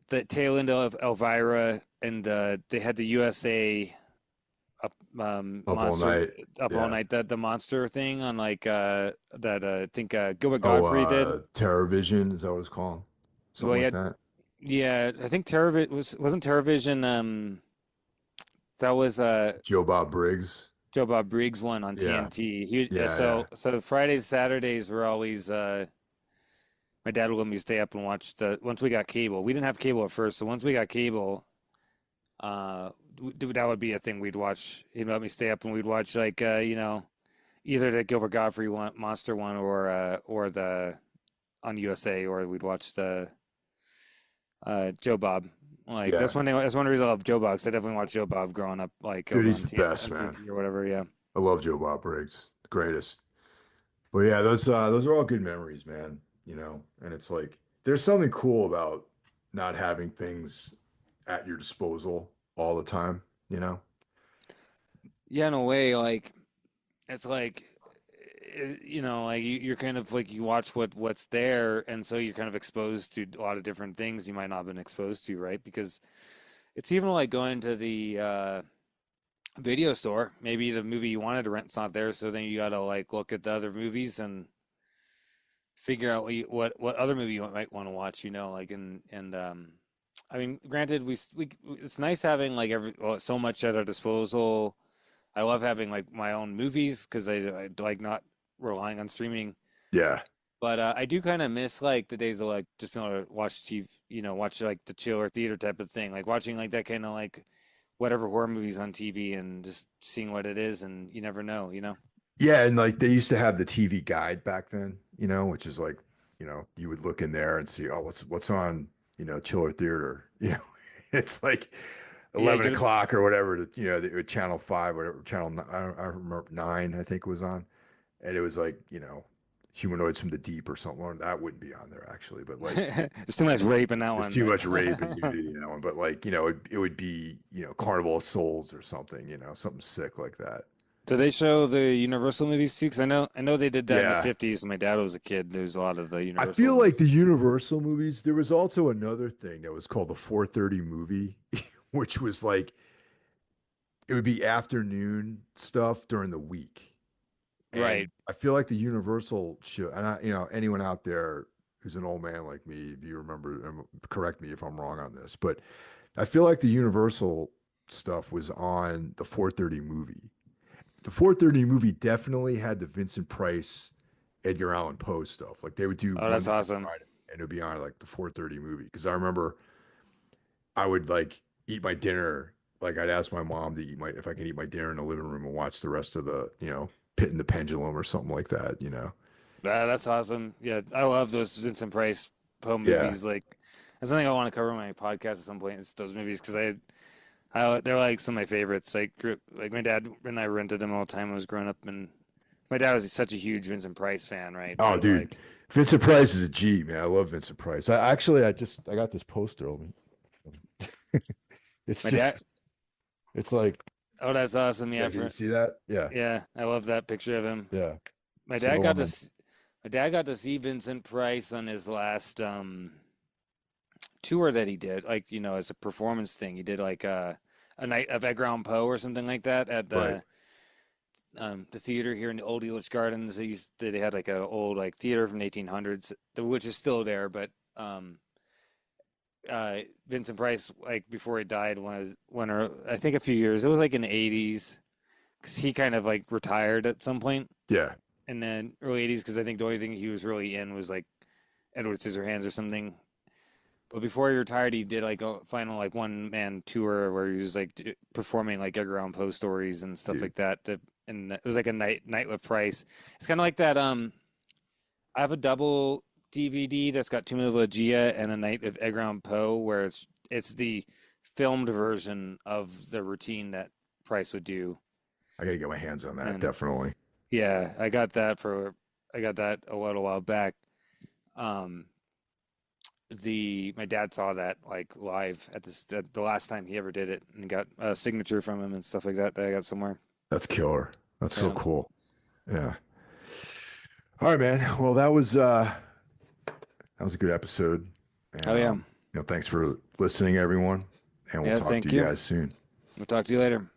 the tail end of Elvira, and they had the USA Up all monster night. up all Yeah. night, the monster thing on like that I think Gilbert Oh, Godfrey did. Terror Vision, is that what it's called? Well, Something like that. yeah, I think wasn't TerrorVision that was Joe Bob Briggs. Joe Bob Briggs one on Yeah. TNT. Yeah, yeah. So Fridays, Saturdays were always my dad would let me stay up and watch once we got cable. We didn't have cable at first, so once we got cable, that would be a thing we'd watch. He'd let me stay up and we'd watch like either the Gilbert Godfrey one, Monster one, or the on USA, or we'd watch the Joe Bob. Like Yeah. that's one reason I love Joe Bob, 'cause I definitely watched Joe Bob growing up, like Dude, over he's on the best, on man. TNT or whatever. Yeah. I love Joe Bob Briggs. The greatest. But yeah, those are all good memories, man. And it's like there's something cool about not having things at your disposal all the time, you know? Yeah, in a way, like it's like like you're kind of like you watch what's there, and so you're kind of exposed to a lot of different things you might not have been exposed to, right? Because it's even like going to the video store. Maybe the movie you wanted to rent's not there, so then you gotta like look at the other movies and figure out what other movie you might want to watch. Like and I mean, granted, we it's nice having like so much at our disposal. I love having like my own movies because I like not relying on streaming. Yeah. But I do kind of miss like the days of like just being able to watch TV, watch like the chill or theater type of thing, like watching like that kind of like whatever horror movies on TV and just seeing what it is, and you never know. Yeah, and like they used to have the TV guide back then, which is like, you would look in there and see, oh, what's on, Chiller Theater, it's like Yeah, you 11 could. o'clock or whatever, channel 5, whatever channel, I remember 9, I think it was on. And it was like, humanoids from the deep or something. Well, that wouldn't be on there actually, but like There's too much rape in that there's one, too but much rape and nudity in that one. But like, it would be, Carnival of Souls or something, something sick like that. do they show the Universal movies too? Because I know they did that in the Yeah. 50s when my dad was a kid. There's a lot of the I Universal feel like ones. the Universal movies, there was also another thing that was called the 4:30 movie, which was like it would be afternoon stuff during the week. Right. And I feel like the Universal show, and anyone out there who's an old man like me, if you remember, correct me if I'm wrong on this, but I feel like the Universal stuff was on the 4:30 movie. The 4:30 movie definitely had the Vincent Price, Edgar Allan Poe stuff. Like they would do Oh, that's Monday through awesome. Friday, and it would be on like the 4:30 movie. Because I remember I would like eat my dinner. Like I'd ask my mom to eat my if I can eat my dinner in the living room and watch the rest of the Pit and the Pendulum or something like that. That's awesome. Yeah, I love those Vincent Price Poe Yeah. movies. Like, that's something I want to cover on my podcast at some point. Is those movies because they're like some of my favorites. Like my dad and I rented them all the time when I was growing up, and my dad was such a huge Vincent Price fan, right? Oh, So dude, like, Vincent Price is a G, man. I love Vincent Price. I got this poster. It's my dad. just it's like Oh, that's awesome. yeah. Yeah, Can you see that? Yeah, yeah, I love that picture of him. yeah. My dad So got to s- my dad got to see Vincent Price on his last tour that he did, like as a performance thing. He did like a night of Edgar Allan Poe or something like that at right. the theater here in the Old Elitch Gardens. They had like an old like theater from the 1800s, which is still there, but Vincent Price, like before he died, I think a few years. It was like in the 80s because he kind of like retired at some point, Yeah, and then early 80s because I think the only thing he was really in was like Edward Scissorhands or something. But before he retired, he did like a final like one man tour where he was like performing like Edgar Allan Poe stories and stuff dude. like that. And it was like a night with Price. It's kind of like that. I have a double DVD that's got Tomb of the Legia and a Night of Edgar Allan Poe, where it's the filmed version of the routine that Price would do. I gotta get my hands on that. And Definitely. yeah, I got that a little while back. Um, my dad saw that like live at the last time he ever did it and got a signature from him and stuff like that I got somewhere. That's killer. That's so Yeah. cool. Yeah. All right, man. Well, that was a good episode. And Oh yeah. thanks for listening, everyone. And we'll Yeah, talk to thank you you. guys soon. We'll talk to you later.